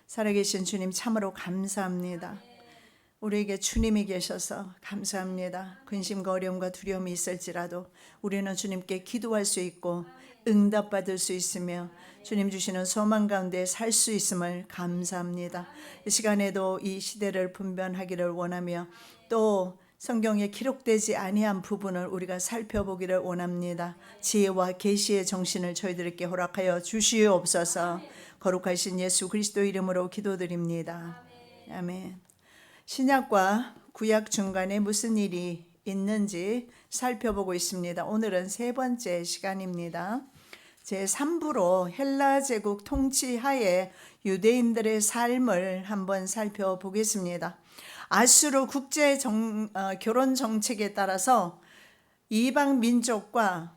살아계신 주님 참으로 감사합니다. 우리에게 주님이 계셔서 감사합니다. 근심과 어려움과 두려움이 있을지라도 우리는 주님께 기도할 수 있고 응답받을 수 있으며 주님 주시는 소망 가운데 살 수 있음을 감사합니다. 이 시간에도 이 시대를 분별하기를 원하며 또 성경에 기록되지 아니한 부분을 우리가 살펴보기를 원합니다. 지혜와 계시의 정신을 저희들에게 허락하여 주시옵소서. 거룩하신 예수 그리스도 이름으로 기도드립니다. 아멘. 신약과 구약 중간에 무슨 일이 있는지 살펴보고 있습니다. 오늘은 세 번째 시간입니다. 제3부로 헬라 제국 통치 하에 유대인들의 삶을 한번 살펴보겠습니다. 아수르 국제 결혼 정책에 따라서 이방 민족과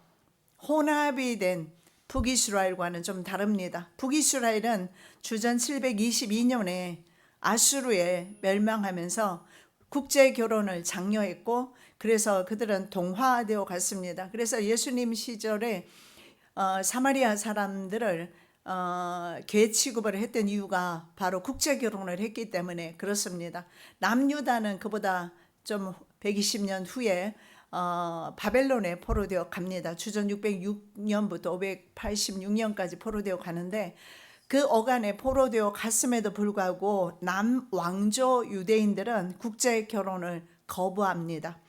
혼합이 된 북이스라엘과는 좀 다릅니다. 북이스라엘은 주전 722년에 아수르에 멸망하면서 국제 결혼을 장려했고 그래서 그들은 동화되어 갔습니다. 그래서 예수님 시절에 사마리아 사람들을 개 취급을 했던 이유가 바로 국제 결혼을 했기 때문에 그렇습니다. 남유다는 그보다 좀 120년 후에 바벨론에 포로되어 갑니다. 주전 606년부터 586년까지 포로되어 가는데 그 어간에 포로되어 갔음에도 불구하고 남왕조 유대인들은 국제 결혼을 거부합니다.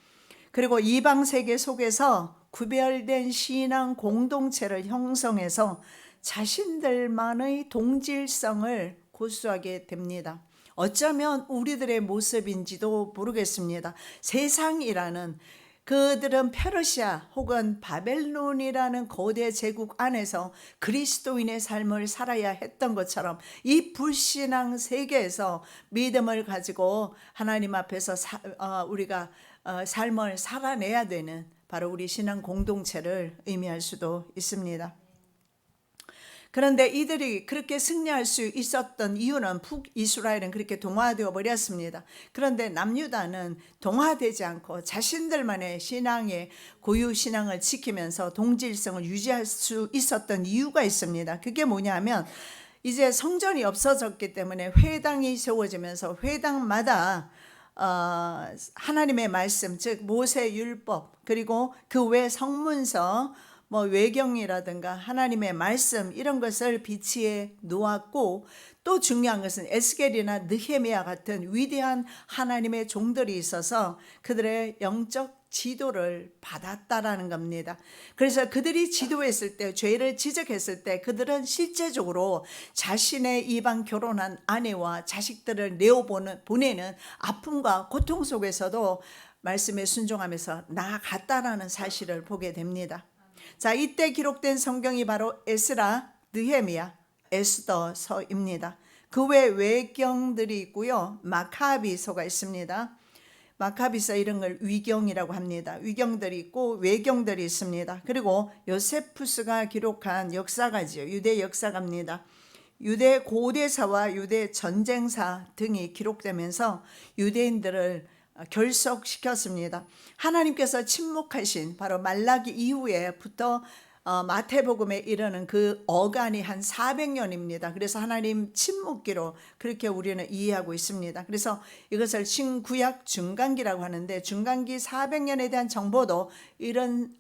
그리고 이방 세계 속에서 구별된 신앙 공동체를 형성해서 자신들만의 동질성을 고수하게 됩니다. 어쩌면 우리들의 모습인지도 모르겠습니다. 세상이라는 그들은 페르시아 혹은 바벨론이라는 거대 제국 안에서 그리스도인의 삶을 살아야 했던 것처럼 이 불신앙 세계에서 믿음을 가지고 하나님 앞에서 우리가 삶을 살아내야 되는 바로 우리 신앙 공동체를 의미할 수도 있습니다. 그런데 이들이 그렇게 승리할 수 있었던 이유는 북이스라엘은 그렇게 동화되어 버렸습니다. 그런데 남유다는 동화되지 않고 자신들만의 신앙의 고유 신앙을 지키면서 동질성을 유지할 수 있었던 이유가 있습니다. 그게 뭐냐면 이제 성전이 없어졌기 때문에 회당이 세워지면서 회당마다 하나님의 말씀, 즉 모세 율법 그리고 그 외 성문서 외경이라든가 하나님의 말씀 이런 것을 비치해 놓았고 또 중요한 것은 에스겔이나 느헤미야 같은 위대한 하나님의 종들이 있어서 그들의 영적 지도를 받았다라는 겁니다. 그래서 그들이 지도했을 때 죄를 지적했을 때 그들은 실제적으로 자신의 이방 결혼한 아내와 자식들을 보내는 아픔과 고통 속에서도 말씀에 순종하면서 나아갔다라는 사실을 보게 됩니다. 자, 이때 기록된 성경이 바로 에스라, 느헤미야, 에스더서입니다. 그 외 외경들이 있고요. 마카비서가 있습니다. 마카비서 이런 걸 위경이라고 합니다. 위경들이 있고 외경들이 있습니다. 그리고 요세푸스가 기록한 역사가지요. 유대 역사가입니다. 유대 고대사와 유대 전쟁사 등이 기록되면서 유대인들을 결속시켰습니다. 하나님께서 침묵하신 바로 말라기 이후에부터 마태복음에 이르는 그 어간이 한 400년입니다. 그래서 하나님 침묵기로 그렇게 우리는 이해하고 있습니다. 그래서 이것을 신구약 중간기라고 하는데 중간기 400년에 대한 정보도 이런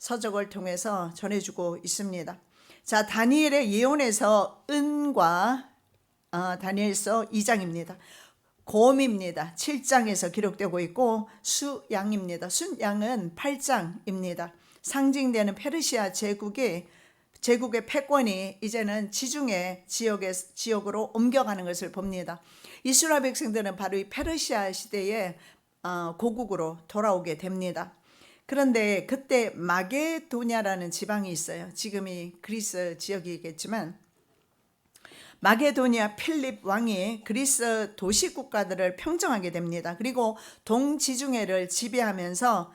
서적을 통해서 전해주고 있습니다. 자, 다니엘의 예언에서 은과 다니엘서 2장입니다. 곰입니다. 7장에서 기록되고 있고 수양입니다. 수양은 8장입니다. 상징되는 페르시아 제국의 패권이 이제는 지중해 지역으로 옮겨가는 것을 봅니다. 이스라엘 백성들은 바로 이 페르시아 시대의 고국으로 돌아오게 됩니다. 그런데 그때 마게도냐라는 지방이 있어요. 지금이 그리스 지역이겠지만 마게도니아 필립 왕이 그리스 도시 국가들을 평정하게 됩니다. 그리고 동지중해를 지배하면서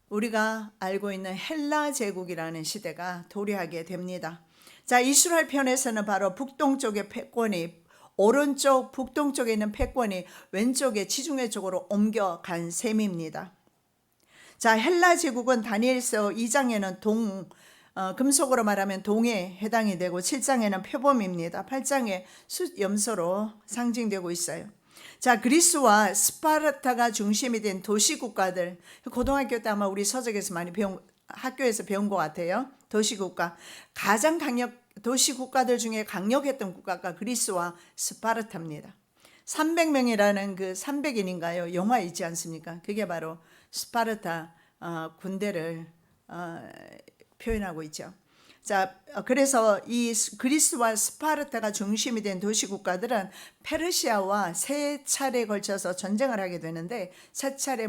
우리가 알고 있는 헬라 제국이라는 시대가 도래하게 됩니다. 자, 이스라엘 편에서는 바로 북동쪽의 패권이 오른쪽 북동쪽에 있는 패권이 왼쪽의 지중해 쪽으로 옮겨간 셈입니다. 자, 헬라 제국은 다니엘서 2장에는 금속으로 말하면 동에 해당이 되고 7장에는 표범입니다. 8장에 숫염소로 상징되고 있어요. 자, 그리스와 스파르타가 중심이 된 도시국가들, 고등학교 때 아마 우리 서적에서 많이 학교에서 배운 것 같아요. 도시국가, 가장 도시국가들 중에 강력했던 국가가 그리스와 스파르타입니다. 300명이라는 그 300인인가요? 영화 있지 않습니까? 그게 바로 스파르타 군대를 표현하고 있죠. 자, 그래서 이 그리스와 스파르타가 중심이 된 도시국가들은 페르시아와 세 차례에 걸쳐서 전쟁을 하게 되는데 세 차례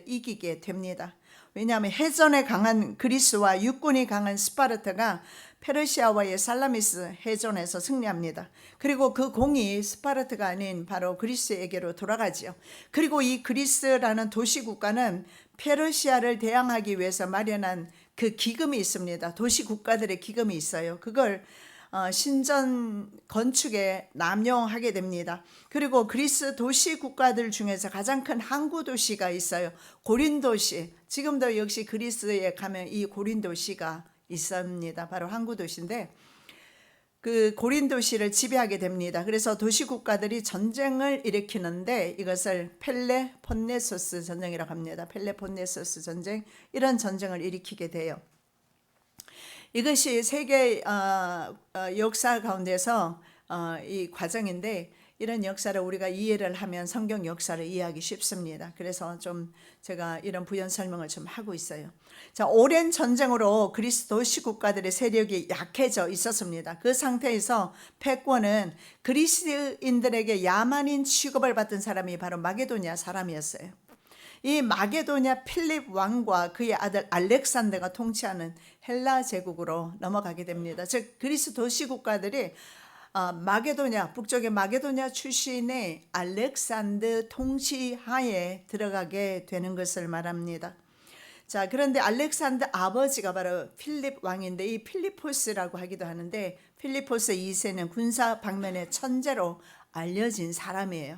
이기게 됩니다. 왜냐하면 해전에 강한 그리스와 육군이 강한 스파르타가 페르시아와의 살라미스 해전에서 승리합니다. 그리고 그 공이 스파르타가 아닌 바로 그리스에게로 돌아가지요. 그리고 이 그리스라는 도시국가는 페르시아를 대항하기 위해서 마련한 그 기금이 있습니다. 도시국가들의 기금이 있어요. 그걸 신전 건축에 남용하게 됩니다. 그리고 그리스 도시 국가들 중에서 가장 큰 항구 도시가 있어요. 고린도시. 지금도 역시 그리스에 가면 이 고린도시가 있습니다. 바로 항구 도시인데 그 고린도시를 지배하게 됩니다. 그래서 도시 국가들이 전쟁을 일으키는데 이것을 펠레폰네소스 전쟁이라고 합니다. 펠레폰네소스 전쟁, 이런 전쟁을 일으키게 돼요. 이것이 세계 역사 가운데서 이 과정인데 이런 역사를 우리가 이해를 하면 성경 역사를 이해하기 쉽습니다. 그래서 좀 제가 이런 부연 설명을 좀 하고 있어요. 자, 오랜 전쟁으로 그리스 도시 국가들의 세력이 약해져 있었습니다. 그 상태에서 패권은 그리스인들에게 야만인 취급을 받던 사람이 바로 마게도냐 사람이었어요. 이 마게도냐 필립 왕과 그의 아들 알렉산더가 통치하는 헬라 제국으로 넘어가게 됩니다. 즉 그리스 도시 국가들이 마게도냐, 북쪽의 마게도냐 출신의 알렉산더 통치하에 들어가게 되는 것을 말합니다. 자, 그런데 알렉산더 아버지가 바로 필립 왕인데 이 필리포스라고 하기도 하는데 필리포스 2세는 군사 방면의 천재로 알려진 사람이에요.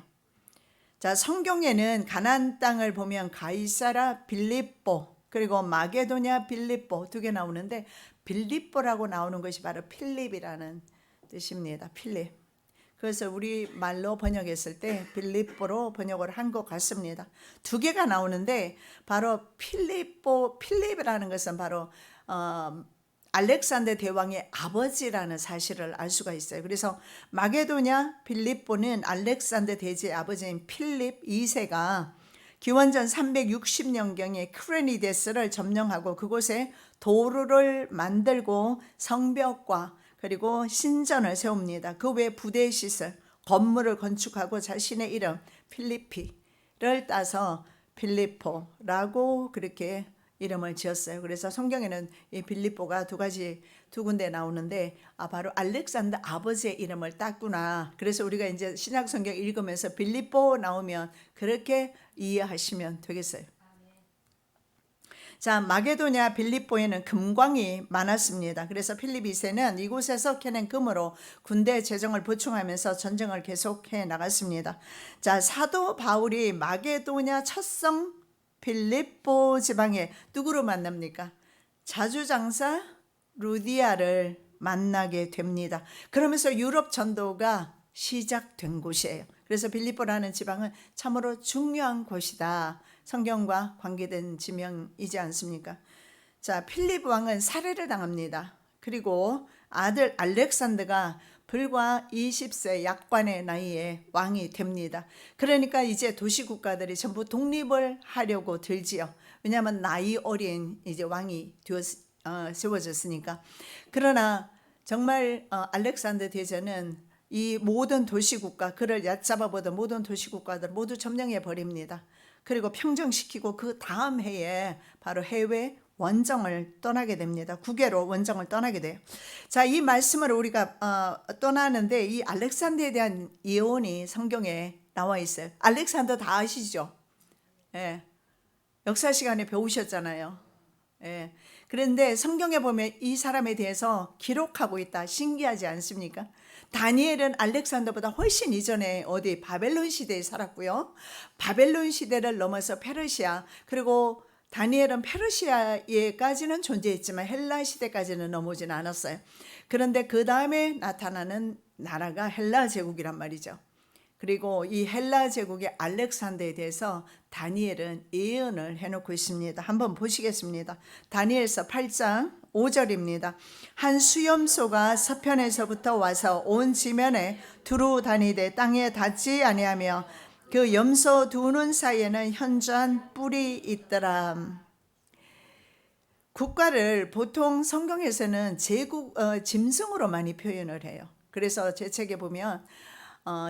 자, 성경에는 가나안 땅을 보면 가이사라 빌립보 그리고 마게도냐 빌립보 두 개 나오는데 빌립보라고 나오는 것이 바로 필립이라는 뜻입니다. 필립. 그래서 우리 말로 번역했을 때 빌립보로 번역을 한 것 같습니다. 두 개가 나오는데 바로 필립이라는 것은 바로 알렉산더 대왕의 아버지라는 사실을 알 수가 있어요. 그래서 마게도냐 빌립보는 알렉산더 대제의 아버지인 필립 2세가 기원전 360년경에 크레니데스를 점령하고 그곳에 도로를 만들고 성벽과 그리고 신전을 세웁니다. 그 외 부대 시설, 건물을 건축하고 자신의 이름 필리피를 따서 필리포라고 그렇게 이름을 지었어요. 그래서 성경에는 이 빌립보가 두 군데 나오는데 바로 알렉산더 아버지의 이름을 땄구나. 그래서 우리가 이제 신약 성경 읽으면서 빌립보 나오면 그렇게 이해하시면 되겠어요. 자, 마게도냐 빌립보에는 금광이 많았습니다. 그래서 필립 2세는 이곳에서 캐낸 금으로 군대 재정을 보충하면서 전쟁을 계속해 나갔습니다. 자, 사도 바울이 마게도냐 첫성 빌립보 지방에 누구로 만납니까? 자주장사 루디아를 만나게 됩니다. 그러면서 유럽 전도가 시작된 곳이에요. 그래서 빌립보라는 지방은 참으로 중요한 곳이다. 성경과 관계된 지명이지 않습니까? 자, 필립 왕은 살해를 당합니다. 그리고 아들 알렉산더가 불과 20세 약관의 나이에 왕이 됩니다. 그러니까 이제 도시 국가들이 전부 독립을 하려고 들지요. 왜냐하면 나이 어린 이제 왕이 세워졌으니까. 그러나 정말 알렉산더 대제는 이 모든 도시 국가, 그를 얕잡아보던 모든 도시 국가들 모두 점령해 버립니다. 그리고 평정시키고 그 다음 해에 바로 해외 원정을 떠나게 됩니다. 국외로 원정을 떠나게 돼요. 자, 이 말씀을 우리가 떠나는데 이 알렉산더에 대한 예언이 성경에 나와 있어요. 알렉산더 다 아시죠? 예. 역사 시간에 배우셨잖아요. 예. 그런데 성경에 보면 이 사람에 대해서 기록하고 있다. 신기하지 않습니까? 다니엘은 알렉산더보다 훨씬 이전에 바벨론 시대에 살았고요. 바벨론 시대를 넘어서 페르시아 그리고 다니엘은 페르시아에까지는 존재했지만 헬라 시대까지는 넘어오진 않았어요. 그런데 그 다음에 나타나는 나라가 헬라 제국이란 말이죠. 그리고 이 헬라 제국의 알렉산더에 대해서 다니엘은 예언을 해놓고 있습니다. 한번 보시겠습니다. 다니엘서 8장 5절입니다. 한 수염소가 서편에서부터 와서 온 지면에 두루 다니되 땅에 닿지 아니하며 그 염소 두 눈 사이에는 현저한 뿔이 있더라. 국가를 보통 성경에서는 짐승으로 많이 표현을 해요. 그래서 제 책에 보면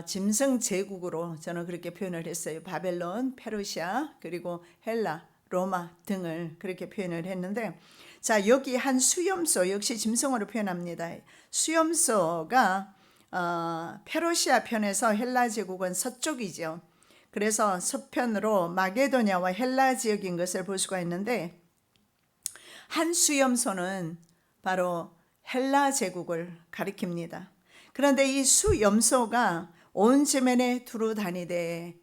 짐승 제국으로 저는 그렇게 표현을 했어요. 바벨론, 페르시아, 그리고 헬라, 로마 등을 그렇게 표현을 했는데, 자, 여기 한 수염소, 역시 짐승으로 표현합니다. 수염소가 페르시아 편에서 헬라 제국은 서쪽이죠. 그래서 서편으로 마게도냐와 헬라 지역인 것을 볼 수가 있는데, 한 수염소는 바로 헬라 제국을 가리킵니다. 그런데 이 수염소가 온 지면에 두루 다니되,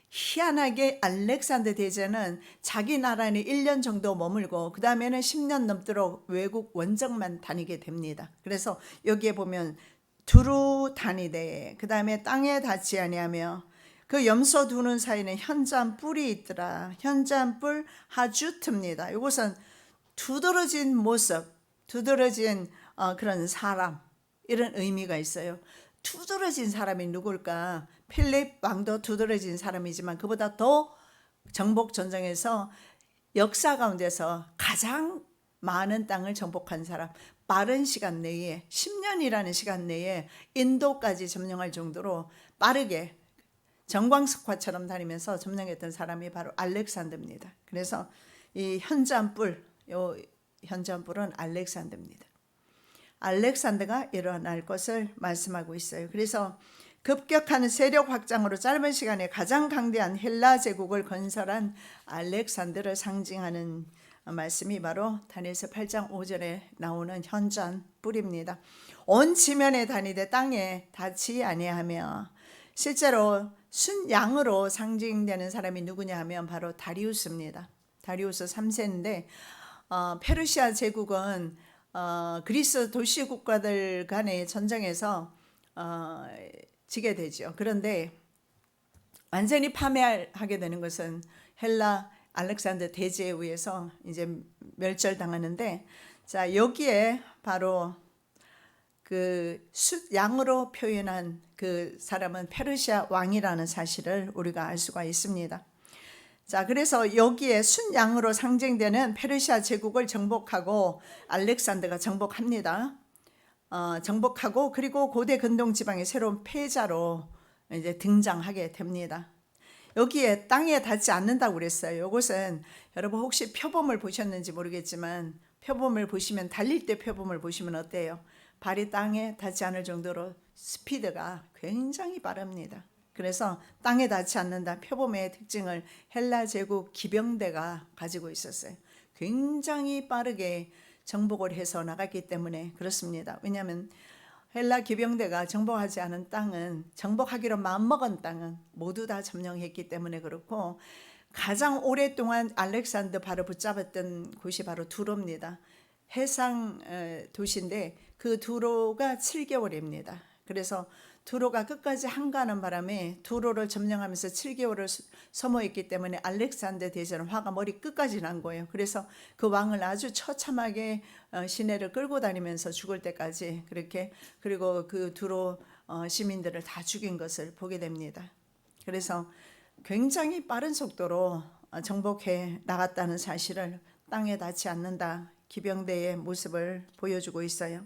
희한하게 알렉산더 대제는 자기 나라에 1년 정도 머물고 그 다음에는 10년 넘도록 외국 원정만 다니게 됩니다. 그래서 여기에 보면 두루 다니되, 그 다음에 땅에 닿지 아니하며 그 염소 두 눈 사이에는 현저한 뿔이 있더라. 현저한 뿔 하주트입니다. 이것은 두드러진 모습, 두드러진 그런 사람, 이런 의미가 있어요. 두드러진 사람이 누굴까? 필립 왕도 두드러진 사람이지만 그보다 더 정복 전쟁에서 역사 가운데서 가장 많은 땅을 정복한 사람, 빠른 시간 내에 10년이라는 시간 내에 인도까지 점령할 정도로 빠르게 정광석화처럼 다니면서 점령했던 사람이 바로 알렉산더입니다. 그래서 이 현저한 뿔, 요 현저한 뿔은 알렉산더입니다. 알렉산더가 일어날 것을 말씀하고 있어요. 그래서 급격한 세력 확장으로 짧은 시간에 가장 강대한 헬라 제국을 건설한 알렉산더를 상징하는 말씀이 바로 다니엘서 8장 5절에 나오는 현저한 뿔입니다. 온 지면에 다니되 땅에 닿지 아니하며, 실제로 순양으로 상징되는 사람이 누구냐 하면 바로 다리우스입니다. 다리우스 3세인데 페르시아 제국은 그리스 도시 국가들 간의 전쟁에서 지게 되죠. 그런데 완전히 파멸하게 되는 것은 헬라 알렉산더 대제에 의해서 이제 멸절당하는데, 자, 여기에 바로 그 숫양으로 표현한 그 사람은 페르시아 왕이라는 사실을 우리가 알 수가 있습니다. 자, 그래서 여기에 순양으로 상징되는 페르시아 제국을 정복하고 알렉산더가 정복합니다. 정복하고 그리고 고대 근동 지방의 새로운 패자로 이제 등장하게 됩니다. 여기에 땅에 닿지 않는다고 그랬어요. 이것은 여러분 혹시 표범을 보셨는지 모르겠지만, 표범을 보시면, 달릴 때 표범을 보시면 어때요? 발이 땅에 닿지 않을 정도로 스피드가 굉장히 빠릅니다. 그래서 땅에 닿지 않는다, 표범의 특징을 헬라 제국 기병대가 가지고 있었어요. 굉장히 빠르게 정복을 해서 나갔기 때문에 그렇습니다. 왜냐하면 헬라 기병대가 정복하지 않은 땅은, 정복하기로 마음먹은 땅은 모두 다 점령했기 때문에 그렇고, 가장 오랫동안 알렉산더 바로 붙잡았던 곳이 바로 두로입니다. 해상 도시인데 그 두로가 7개월입니다. 그래서 두로가 끝까지 항거하는 바람에 두로를 점령하면서 7개월을 소모했기 때문에 알렉산더 대제는 화가 머리 끝까지 난 거예요. 그래서 그 왕을 아주 처참하게 시내를 끌고 다니면서 죽을 때까지 그렇게, 그리고 그 두로 시민들을 다 죽인 것을 보게 됩니다. 그래서 굉장히 빠른 속도로 정복해 나갔다는 사실을, 땅에 닿지 않는다, 기병대의 모습을 보여주고 있어요.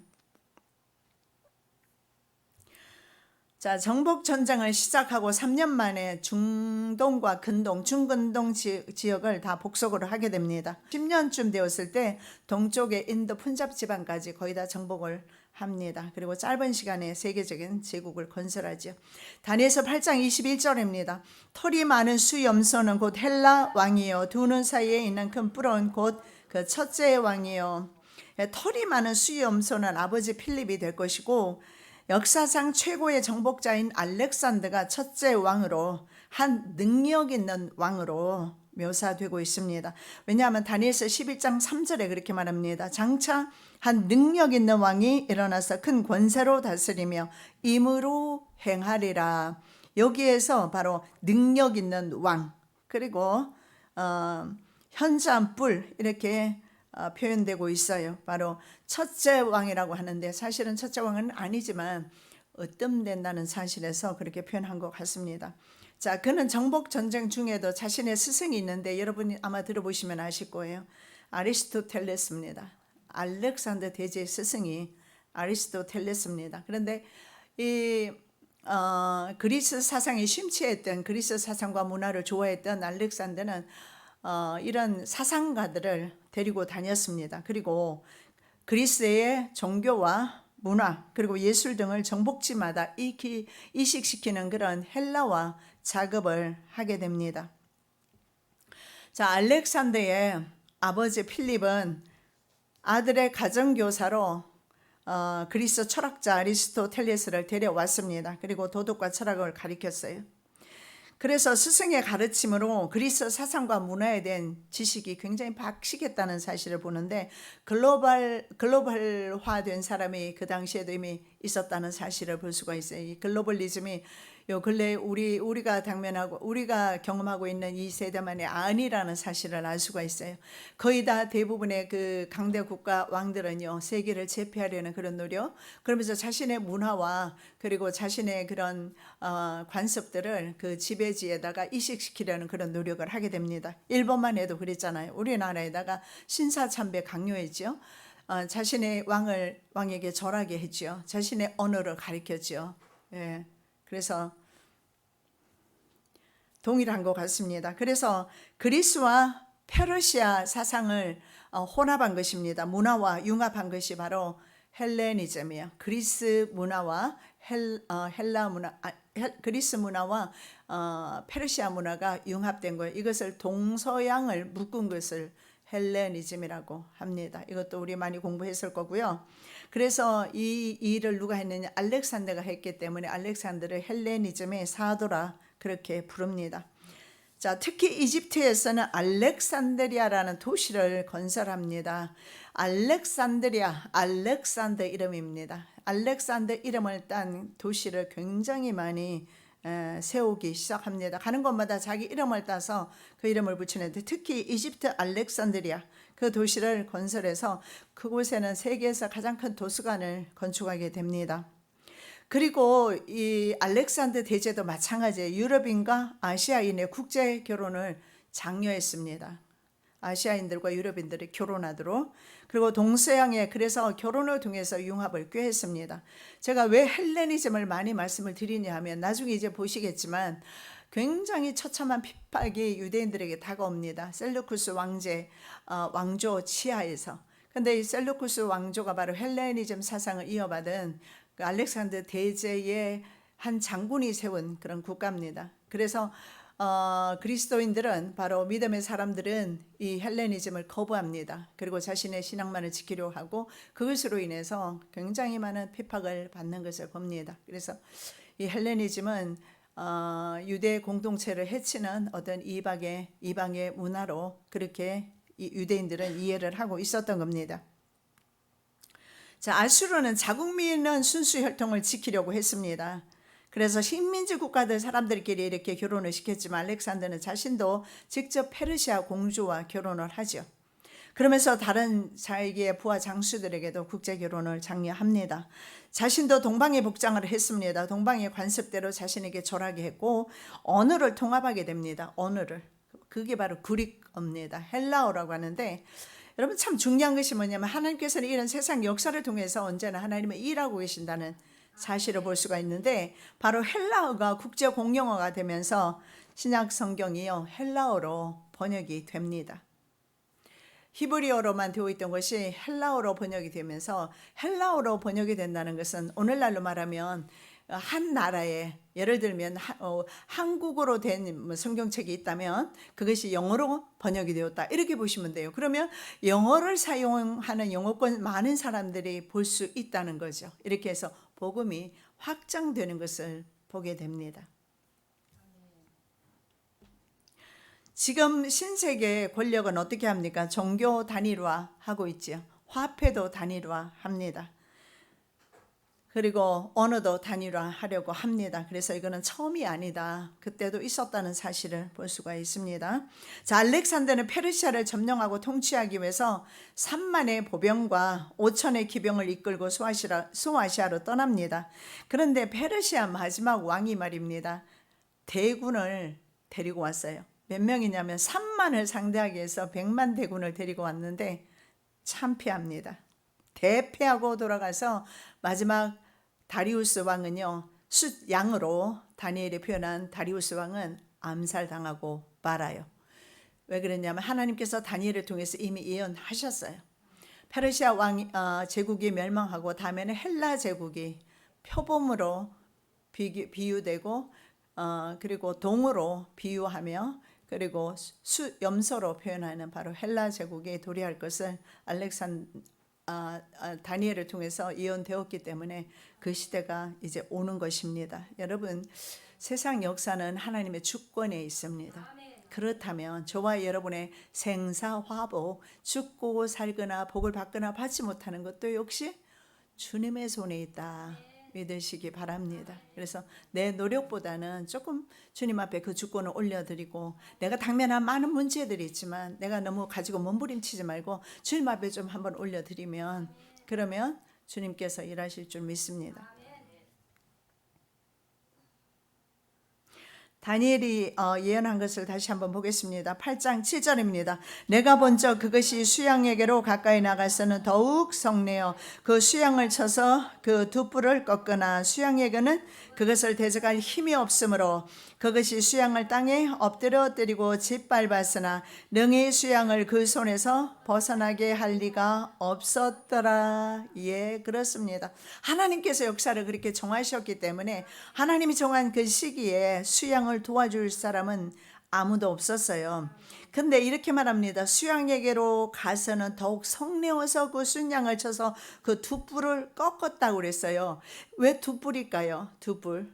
자, 정복 전쟁을 시작하고 3년 만에 중동과 근동, 중근동 지역을 다 복속으로 하게 됩니다. 10년쯤 되었을 때 동쪽의 인도 푼잡 지방까지 거의 다 정복을 합니다. 그리고 짧은 시간에 세계적인 제국을 건설하죠. 다니엘서 8장 21절입니다. 털이 많은 수염소는 곧 헬라 왕이요, 두 눈 사이에 있는 큰 뿔은 곧 그 첫째 왕이요. 털이 많은 수염소는 아버지 필립이 될 것이고, 역사상 최고의 정복자인 알렉산더가 첫째 왕으로, 한 능력 있는 왕으로 묘사되고 있습니다. 왜냐하면 다니엘서 11장 3절에 그렇게 말합니다. 장차 한 능력 있는 왕이 일어나서 큰 권세로 다스리며 임으로 행하리라. 여기에서 바로 능력 있는 왕, 그리고 현저한 뿔, 이렇게 표현되고 있어요. 바로 첫째 왕이라고 하는데 사실은 첫째 왕은 아니지만 으뜸된다는 사실에서 그렇게 표현한 것 같습니다. 자, 그는 정복 전쟁 중에도 자신의 스승이 있는데 여러분이 아마 들어보시면 아실 거예요. 아리스토텔레스입니다. 알렉산더 대제의 스승이 아리스토텔레스입니다. 그런데 이 그리스 사상에 심취했던, 그리스 사상과 문화를 좋아했던 알렉산더는 이런 사상가들을 데리고 다녔습니다. 그리고 그리스의 종교와 문화 그리고 예술 등을 정복지마다 이식시키는 그런 헬라화 작업을 하게 됩니다. 자, 알렉산더의 아버지 필립은 아들의 가정교사로 그리스 철학자 아리스토텔레스를 데려왔습니다. 그리고 도덕과 철학을 가르쳤어요. 그래서 스승의 가르침으로 그리스 사상과 문화에 대한 지식이 굉장히 박식했다는 사실을 보는데, 글로벌화된 사람이 그 당시에도 이미 있었다는 사실을 볼 수가 있어요. 이 글로벌리즘이 요 근래 우리가 경험하고 있는 이 세대만이 아니라는 사실을 알 수가 있어요. 거의 다 대부분의 그 강대 국가 왕들은요, 세계를 제패하려는 그런 노력, 그러면서 자신의 문화와 그리고 자신의 그런 관습들을 그 지배지에다가 이식시키려는 그런 노력을 하게 됩니다. 일본만 해도 그랬잖아요. 우리나라에다가 신사참배 강요했죠. 자신의 왕에게 절하게 했죠. 자신의 언어를 가르쳤죠. 예. 그래서 동일한 것 같습니다. 그래서 그리스와 페르시아 사상을 혼합한 것입니다. 문화와 융합한 것이 바로 헬레니즘이에요. 그리스 문화와 그리스 문화와 페르시아 문화가 융합된 거예요. 이것을 동서양을 묶은 것을 헬레니즘이라고 합니다. 이것도 우리 많이 공부했을 거고요. 그래서 이 일을 누가 했느냐? 알렉산더가 했기 때문에 알렉산더를 헬레니즘의 사도라 그렇게 부릅니다. 자, 특히 이집트에서는 알렉산드리아라는 도시를 건설합니다. 알렉산더 이름입니다. 알렉산더 이름을 딴 도시를 굉장히 많이 세우기 시작합니다. 가는 곳마다 자기 이름을 따서 그 이름을 붙이는데, 특히 이집트 알렉산드리아 그 도시를 건설해서 그곳에는 세계에서 가장 큰 도서관을 건축하게 됩니다. 그리고 이 알렉산더 대제도 마찬가지예요. 유럽인과 아시아인의 국제 결혼을 장려했습니다. 아시아인들과 유럽인들이 결혼하도록. 그리고 동서양에 그래서 결혼을 통해서 융합을 꾀했습니다. 제가 왜 헬레니즘을 많이 말씀을 드리냐 하면, 나중에 이제 보시겠지만 굉장히 처참한 핍박이 유대인들에게 다가옵니다. 셀루쿠스 왕조 치하에서. 근데 이 셀루쿠스 왕조가 바로 헬레니즘 사상을 이어받은 그 알렉산더 대제의 한 장군이 세운 그런 국가입니다. 그래서 그리스도인들은, 바로 믿음의 사람들은 이 헬레니즘을 거부합니다. 그리고 자신의 신앙만을 지키려 하고 그것으로 인해서 굉장히 많은 핍박을 받는 것을 봅니다. 그래서 이 헬레니즘은 유대 공동체를 해치는 어떤 이방의 문화로 그렇게 유대인들은 이해를 하고 있었던 겁니다. 자, 아수르는 자국민은 순수 혈통을 지키려고 했습니다. 그래서 식민지 국가들 사람들끼리 이렇게 결혼을 시켰지만 알렉산더는 자신도 직접 페르시아 공주와 결혼을 하죠. 그러면서 다른 자기의 부하 장수들에게도 국제 결혼을 장려합니다. 자신도 동방의 복장을 했습니다. 동방의 관습대로 자신에게 절하게 했고 언어를 통합하게 됩니다. 언어를. 그게 바로 그릭어입니다. 헬라어라고 하는데, 여러분 참 중요한 것이 뭐냐면, 하나님께서는 이런 세상 역사를 통해서 언제나 하나님은 일하고 계신다는 사실을 볼 수가 있는데, 바로 헬라어가 국제 공용어가 되면서 신약 성경이요 헬라어로 번역이 됩니다. 히브리어로만 되어 있던 것이 헬라어로 번역이 되면서, 헬라어로 번역이 된다는 것은 오늘날로 말하면 한 나라에, 예를 들면 한국어로 된 성경책이 있다면 그것이 영어로 번역이 되었다, 이렇게 보시면 돼요. 그러면 영어를 사용하는 영어권 많은 사람들이 볼 수 있다는 거죠. 이렇게 해서 복음이 확장되는 것을 보게 됩니다. 지금 신세계 권력은 어떻게 합니까? 종교 단일화하고 있지요. 화폐도 단일화합니다. 그리고 언어도 단일화하려고 합니다. 그래서 이거는 처음이 아니다. 그때도 있었다는 사실을 볼 수가 있습니다. 자, 알렉산더는 페르시아를 점령하고 통치하기 위해서 3만의 보병과 5천의 기병을 이끌고 소아시아로 떠납니다. 그런데 페르시아 마지막 왕이 말입니다. 대군을 데리고 왔어요. 몇 명이냐면 3만을 상대하기 위해서 100만 대군을 데리고 왔는데 참패합니다. 대패하고 돌아가서 마지막 다리우스 왕은요, 숫양으로 다니엘이 표현한 다리우스 왕은 암살당하고 말아요. 왜 그랬냐면 하나님께서 다니엘을 통해서 이미 예언하셨어요. 페르시아 왕 제국이 멸망하고 다음에는 헬라 제국이 표범으로 비유되고 그리고 동으로 비유하며 그리고 염소로 표현하는 바로 헬라 제국이 도래할 것을 다니엘을 통해서 예언되었기 때문에 그 시대가 이제 오는 것입니다. 여러분, 세상 역사는 하나님의 주권에 있습니다. 그렇다면 저와 여러분의 생사화복, 죽고 살거나 복을 받거나 받지 못하는 것도 역시 주님의 손에 있다 믿으시기 바랍니다. 그래서 내 노력보다는 조금 주님 앞에 그 주권을 올려드리고, 내가 당면한 많은 문제들이 있지만 내가 너무 가지고 몸부림치지 말고 주님 앞에 좀 한번 올려드리면, 그러면 주님께서 일하실 줄 믿습니다. 다니엘이 예언한 것을 다시 한번 보겠습니다. 8장 7절입니다. 내가 본적 그것이 수양에게로 가까이 나가서는 더욱 성내어 그 수양을 쳐서 그 두 뿔을 꺾거나 수양에게는 그것을 대적할 힘이 없으므로 그것이 수양을 땅에 엎드려 때리고 짓밟았으나 능히 수양을 그 손에서 벗어나게 할 리가 없었더라. 예, 그렇습니다. 하나님께서 역사를 그렇게 정하셨기 때문에 하나님이 정한 그 시기에 수양을 도와줄 사람은 아무도 없었어요. 근데 이렇게 말합니다. 수양에게로 가서는 더욱 성내어서 그 순양을 쳐서 그 두 뿔을 꺾었다고 그랬어요. 왜 두 뿔일까요? 두 뿔.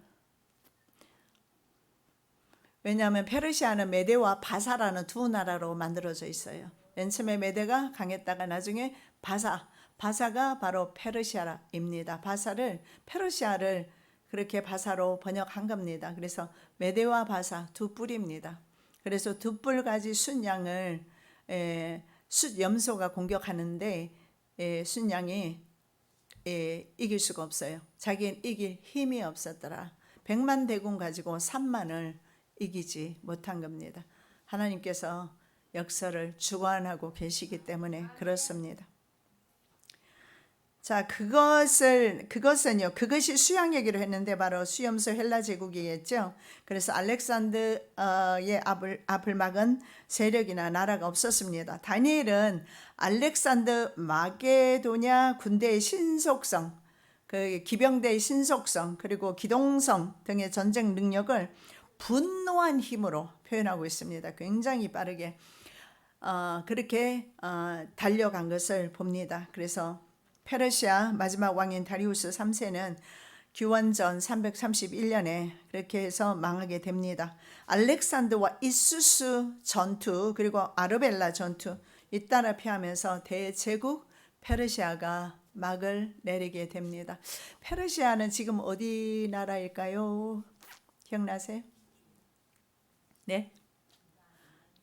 왜냐하면 페르시아는 메대와 바사라는 두 나라로 만들어져 있어요. 맨 처음에 메대가 강했다가 나중에 바사가 바로 페르시아입니다. 페르시아를 그렇게 바사로 번역한 겁니다. 그래서 메대와 바사 두 뿔입니다. 그래서 두 뿔 가지 순양을 숫염소가 공격하는데 순양이 이길 수가 없어요. 자기는 이길 힘이 없었더라. 100만 대군 가지고 3만을 이기지 못한 겁니다. 하나님께서 역사를 주관하고 계시기 때문에 그렇습니다. 자, 그것이 수양얘기로 했는데 바로 수염소 헬라 제국이겠죠. 그래서 알렉산더의 앞을 막은 세력이나 나라가 없었습니다. 다니엘은 알렉산더 마게도냐 군대의 신속성, 그 기병대의 신속성, 그리고 기동성 등의 전쟁 능력을 분노한 힘으로 표현하고 있습니다. 굉장히 빠르게 그렇게 달려간 것을 봅니다. 그래서 페르시아 마지막 왕인 다리우스 3세는 기원전 331년에 그렇게 해서 망하게 됩니다. 알렉산더와 이수스 전투 그리고 아르벨라 전투 잇따라 피하면서 대제국 페르시아가 막을 내리게 됩니다. 페르시아는 지금 어디 나라일까요? 기억나세요? 네?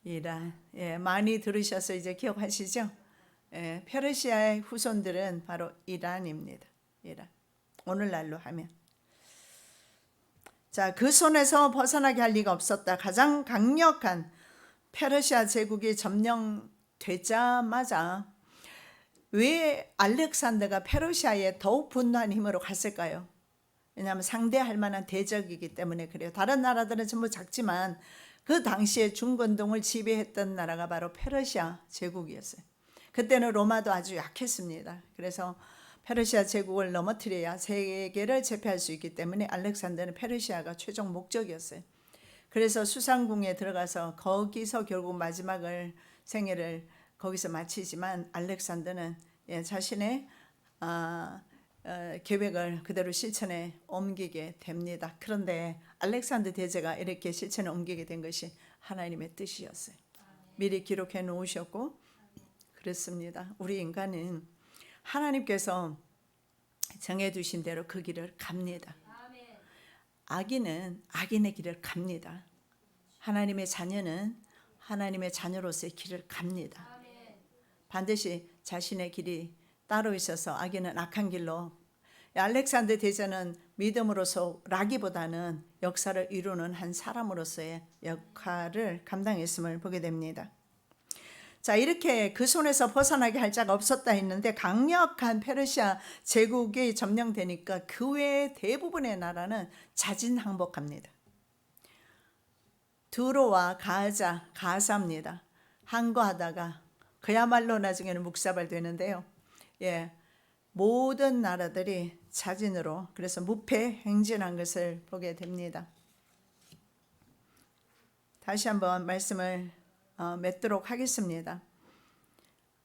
이란. 예, 많이 들으셔서 이제 기억하시죠? 페르시아의 후손들은 바로 이란입니다. 이란. 오늘날로 하면. 자, 그 손에서 벗어나게 할 리가 없었다. 가장 강력한 페르시아 제국이 점령되자마자 왜 알렉산더가 페르시아에 더욱 분노한 힘으로 갔을까요? 왜냐하면 상대할 만한 대적이기 때문에 그래요. 다른 나라들은 전부 작지만 그 당시에 중건동을 지배했던 나라가 바로 페르시아 제국이었어요. 그때는 로마도 아주 약했습니다. 그래서 페르시아 제국을 넘어뜨려야 세계를 제패할 수 있기 때문에 알렉산더는 페르시아가 최종 목적이었어요. 그래서 수상궁에 들어가서 거기서 결국 마지막을 생애를 거기서 마치지만 알렉산더는 자신의 계획을 그대로 실천에 옮기게 됩니다. 그런데 알렉산더 대제가 이렇게 실천에 옮기게 된 것이 하나님의 뜻이었어요. 미리 기록해 놓으셨고 그렇습니다. 우리 인간은 하나님께서 정해두신 대로 그 길을 갑니다. 악인은 악인의 길을 갑니다. 하나님의 자녀는 하나님의 자녀로서의 길을 갑니다. 반드시 자신의 길이 따로 있어서 악인은 악한 길로, 알렉산더 대제는 믿음으로서라기보다는 역사를 이루는 한 사람으로서의 역할을 감당했음을 보게 됩니다. 자, 이렇게 그 손에서 벗어나게 할 자가 없었다 했는데 강력한 페르시아 제국이 점령되니까 그 외의 대부분의 나라는 자진항복합니다. 두로와 가사입니다. 항거하다가 그야말로 나중에는 묵사발 되는데요. 모든 나라들이 자진으로, 그래서 무패 행진한 것을 보게 됩니다. 다시 한번 말씀을 맺도록 하겠습니다.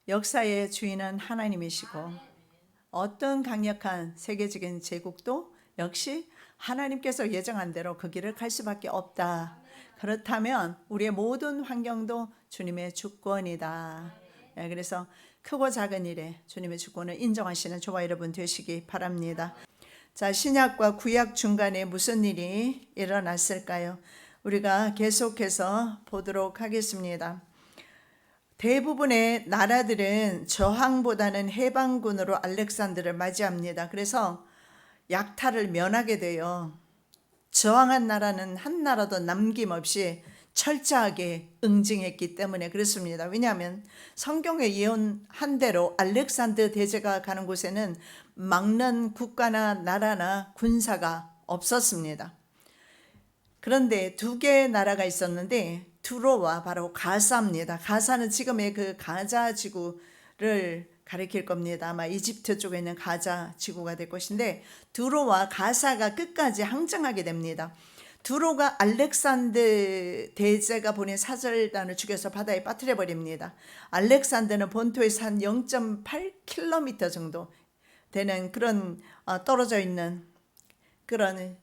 역사의 주인은 하나님이시고 어떤 강력한 세계적인 제국도 역시 하나님께서 예정한 대로 그 길을 갈 수밖에 없다. 그렇다면 우리의 모든 환경도 주님의 주권이다. 그래서 크고 작은 일에 주님의 주권을 인정하시는 저와 여러분 되시기 바랍니다. 자, 신약과 구약 중간에 무슨 일이 일어났을까요? 우리가 계속해서 보도록 하겠습니다. 대부분의 나라들은 저항보다는 해방군으로 알렉산더를 맞이합니다. 그래서 약탈을 면하게 돼요. 저항한 나라는 한 나라도 남김없이 철저하게 응징했기 때문에 그렇습니다. 왜냐하면 성경에 예언한 대로 알렉산더 대제가 가는 곳에는 막는 국가나 나라나 군사가 없었습니다. 그런데 두 개의 나라가 있었는데 두로와 바로 가사입니다. 가사는 지금의 그 가자 지구를 가리킬 겁니다. 아마 이집트 쪽에 있는 가자 지구가 될 것인데 두로와 가사가 끝까지 항쟁하게 됩니다. 두로가 알렉산더 대제가 보낸 사절단을 죽여서 바다에 빠뜨려 버립니다. 알렉산더는 본토에서 한 0.8km 정도 되는 그런 떨어져 있는 그런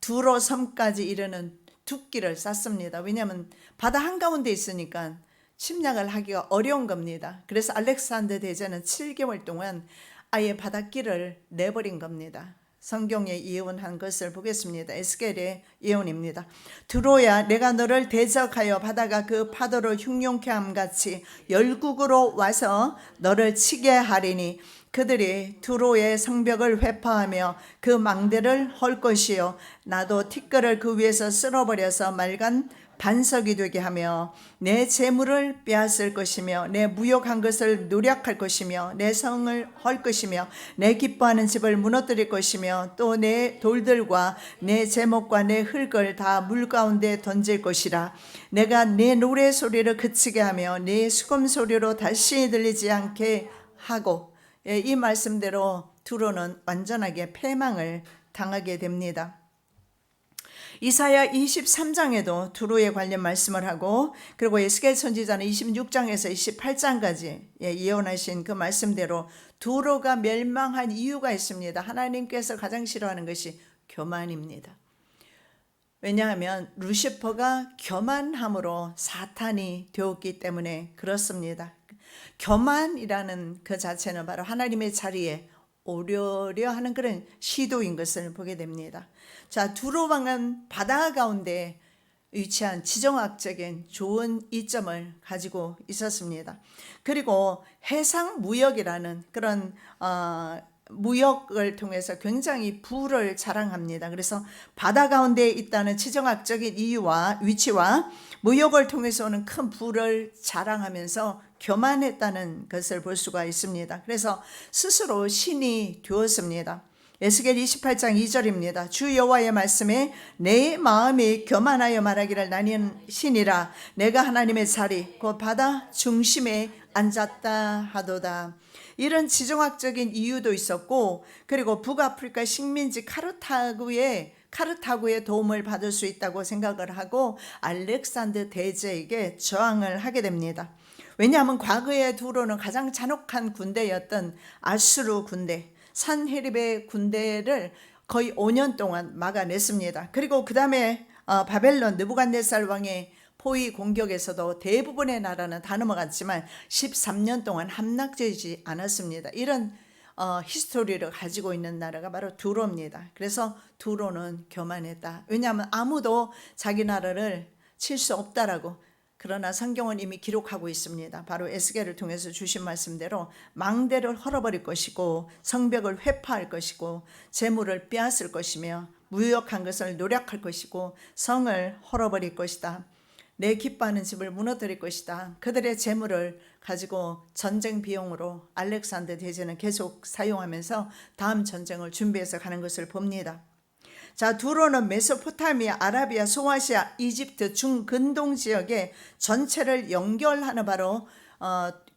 두로 섬까지 이르는 둑길을 쌌습니다. 왜냐하면 바다 한가운데 있으니까 침략을 하기가 어려운 겁니다. 그래서 알렉산더 대제는 7개월 동안 아예 바닷길을 내버린 겁니다. 성경에 예언한 것을 보겠습니다. 에스겔의 예언입니다. 두로야, 내가 너를 대적하여 바다가 그 파도를 흉용케 함같이 열국으로 와서 너를 치게 하리니 그들이 두로의 성벽을 회파하며 그 망대를 헐 것이요 나도 티끌을 그 위에서 쓸어버려서 맑은 반석이 되게 하며 내 재물을 빼앗을 것이며 내 무역한 것을 노력할 것이며 내 성을 헐 것이며 내 기뻐하는 집을 무너뜨릴 것이며 또 내 돌들과 내 제목과 내 흙을 다 물 가운데 던질 것이라. 내가 내 노래 소리를 그치게 하며 내 수금 소리로 다시 들리지 않게 하고, 이 말씀대로 두로는 완전하게 패망을 당하게 됩니다. 이사야 23장에도 두로에 관련 말씀을 하고, 그리고 에스겔 선지자는 26장에서 28장까지 예언하신 그 말씀대로 두로가 멸망한 이유가 있습니다. 하나님께서 가장 싫어하는 것이 교만입니다. 왜냐하면 루시퍼가 교만함으로 사탄이 되었기 때문에 그렇습니다. 교만이라는 그 자체는 바로 하나님의 자리에 오려려 하는 그런 시도인 것을 보게 됩니다. 자, 두로 왕은 바다 가운데 위치한 지정학적인 좋은 이점을 가지고 있었습니다. 그리고 해상 무역이라는 그런 무역을 통해서 굉장히 부를 자랑합니다. 그래서 바다 가운데 있다는 지정학적인 이유와 위치와 무역을 통해서 오는 큰 부를 자랑하면서 교만했다는 것을 볼 수가 있습니다. 그래서 스스로 신이 되었습니다. 에스겔 28장 2절입니다. 주 여호와의 말씀에 내 마음이 교만하여 말하기를 나는 신이라 내가 하나님의 자리 곧 바다 중심에 앉았다 하도다. 이런 지정학적인 이유도 있었고, 그리고 북아프리카 식민지 카르타고의 도움을 받을 수 있다고 생각을 하고 알렉산더 대제에게 저항을 하게 됩니다. 왜냐하면 과거의 두로는 가장 잔혹한 군대였던 아수르 군대, 산헤립의 군대를 거의 5년 동안 막아냈습니다. 그리고 그 다음에 바벨론 느부갓네살 왕의 포위 공격에서도 대부분의 나라는 다 넘어갔지만 13년 동안 함락되지 않았습니다. 이런 히스토리를 가지고 있는 나라가 바로 두로입니다. 그래서 두로는 교만했다. 왜냐하면 아무도 자기 나라를 칠 수 없다라고. 그러나 성경은 이미 기록하고 있습니다. 바로 에스겔을 통해서 주신 말씀대로 망대를 헐어버릴 것이고 성벽을 회파할 것이고 재물을 빼앗을 것이며 무역한 것을 노력할 것이고 성을 헐어버릴 것이다. 내 기뻐하는 집을 무너뜨릴 것이다. 그들의 재물을 가지고 전쟁 비용으로 알렉산더 대제는 계속 사용하면서 다음 전쟁을 준비해서 가는 것을 봅니다. 자, 두로는 메소포타미아, 아라비아, 소아시아, 이집트, 중근동 지역의 전체를 연결하는 바로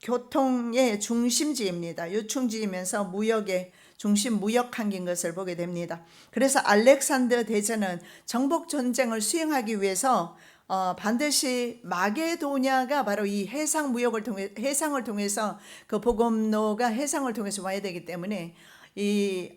교통의 중심지입니다. 요충지이면서 무역의 중심 무역항인 것을 보게 됩니다. 그래서 알렉산더 대제는 정복 전쟁을 수행하기 위해서 반드시 마게도냐가 바로 이 해상 무역을 통해 해상을 통해서 그 복음로가 해상을 통해서 와야 되기 때문에 이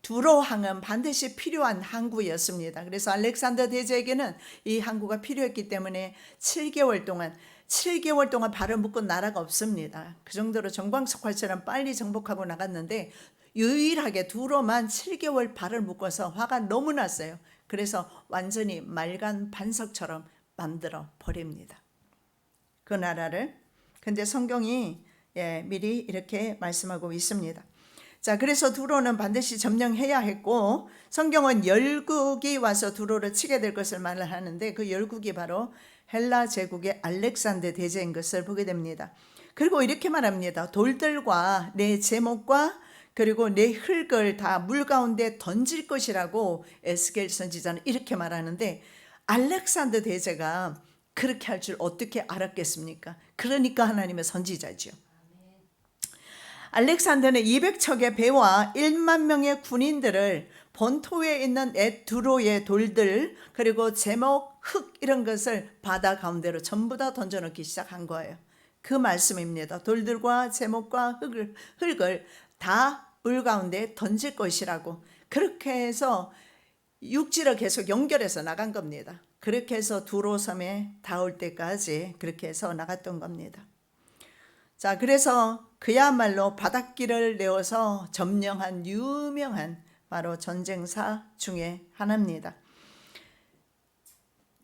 두로항은 반드시 필요한 항구였습니다. 그래서 알렉산더 대제에게는 이 항구가 필요했기 때문에 7개월 동안 발을 묶은 나라가 없습니다. 그 정도로 정광석화처럼 빨리 정복하고 나갔는데 유일하게 두로만 7개월 발을 묶어서 화가 너무 났어요. 그래서 완전히 말간 반석처럼 만들어 버립니다. 그 나라를. 근데 성경이 미리 이렇게 말씀하고 있습니다. 자, 그래서 두로는 반드시 점령해야 했고 성경은 열국이 와서 두로를 치게 될 것을 말을 하는데 그 열국이 바로 헬라 제국의 알렉산더 대제인 것을 보게 됩니다. 그리고 이렇게 말합니다. 돌들과 내 제목과 그리고 내 흙을 다 물 가운데 던질 것이라고 에스겔 선지자는 이렇게 말하는데 알렉산더 대제가 그렇게 할 줄 어떻게 알았겠습니까? 그러니까 하나님의 선지자죠. 알렉산더는 200척의 배와 1만 명의 군인들을 본토에 있는 두로의 돌들 그리고 제목, 흙 이런 것을 바다 가운데로 전부 다 던져넣기 시작한 거예요. 그 말씀입니다. 돌들과 제목과 흙을 다 물 가운데 던질 것이라고. 그렇게 해서 육지를 계속 연결해서 나간 겁니다. 그렇게 해서 두로 섬에 닿을 때까지 그렇게 해서 나갔던 겁니다. 자, 그래서 그야말로 바닷길을 내어서 점령한 유명한 바로 전쟁사 중에 하나입니다.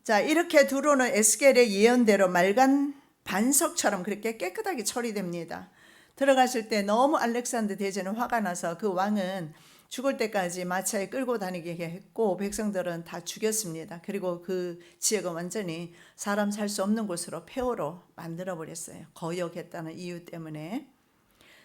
자, 이렇게 두로는 에스겔의 예언대로 말간 반석처럼 그렇게 깨끗하게 처리됩니다. 들어갔을 때 너무 알렉산더 대제는 화가 나서 그 왕은 죽을 때까지 마차에 끌고 다니게 했고 백성들은 다 죽였습니다. 그리고 그 지역은 완전히 사람 살 수 없는 곳으로 폐허로 만들어버렸어요. 거역했다는 이유 때문에.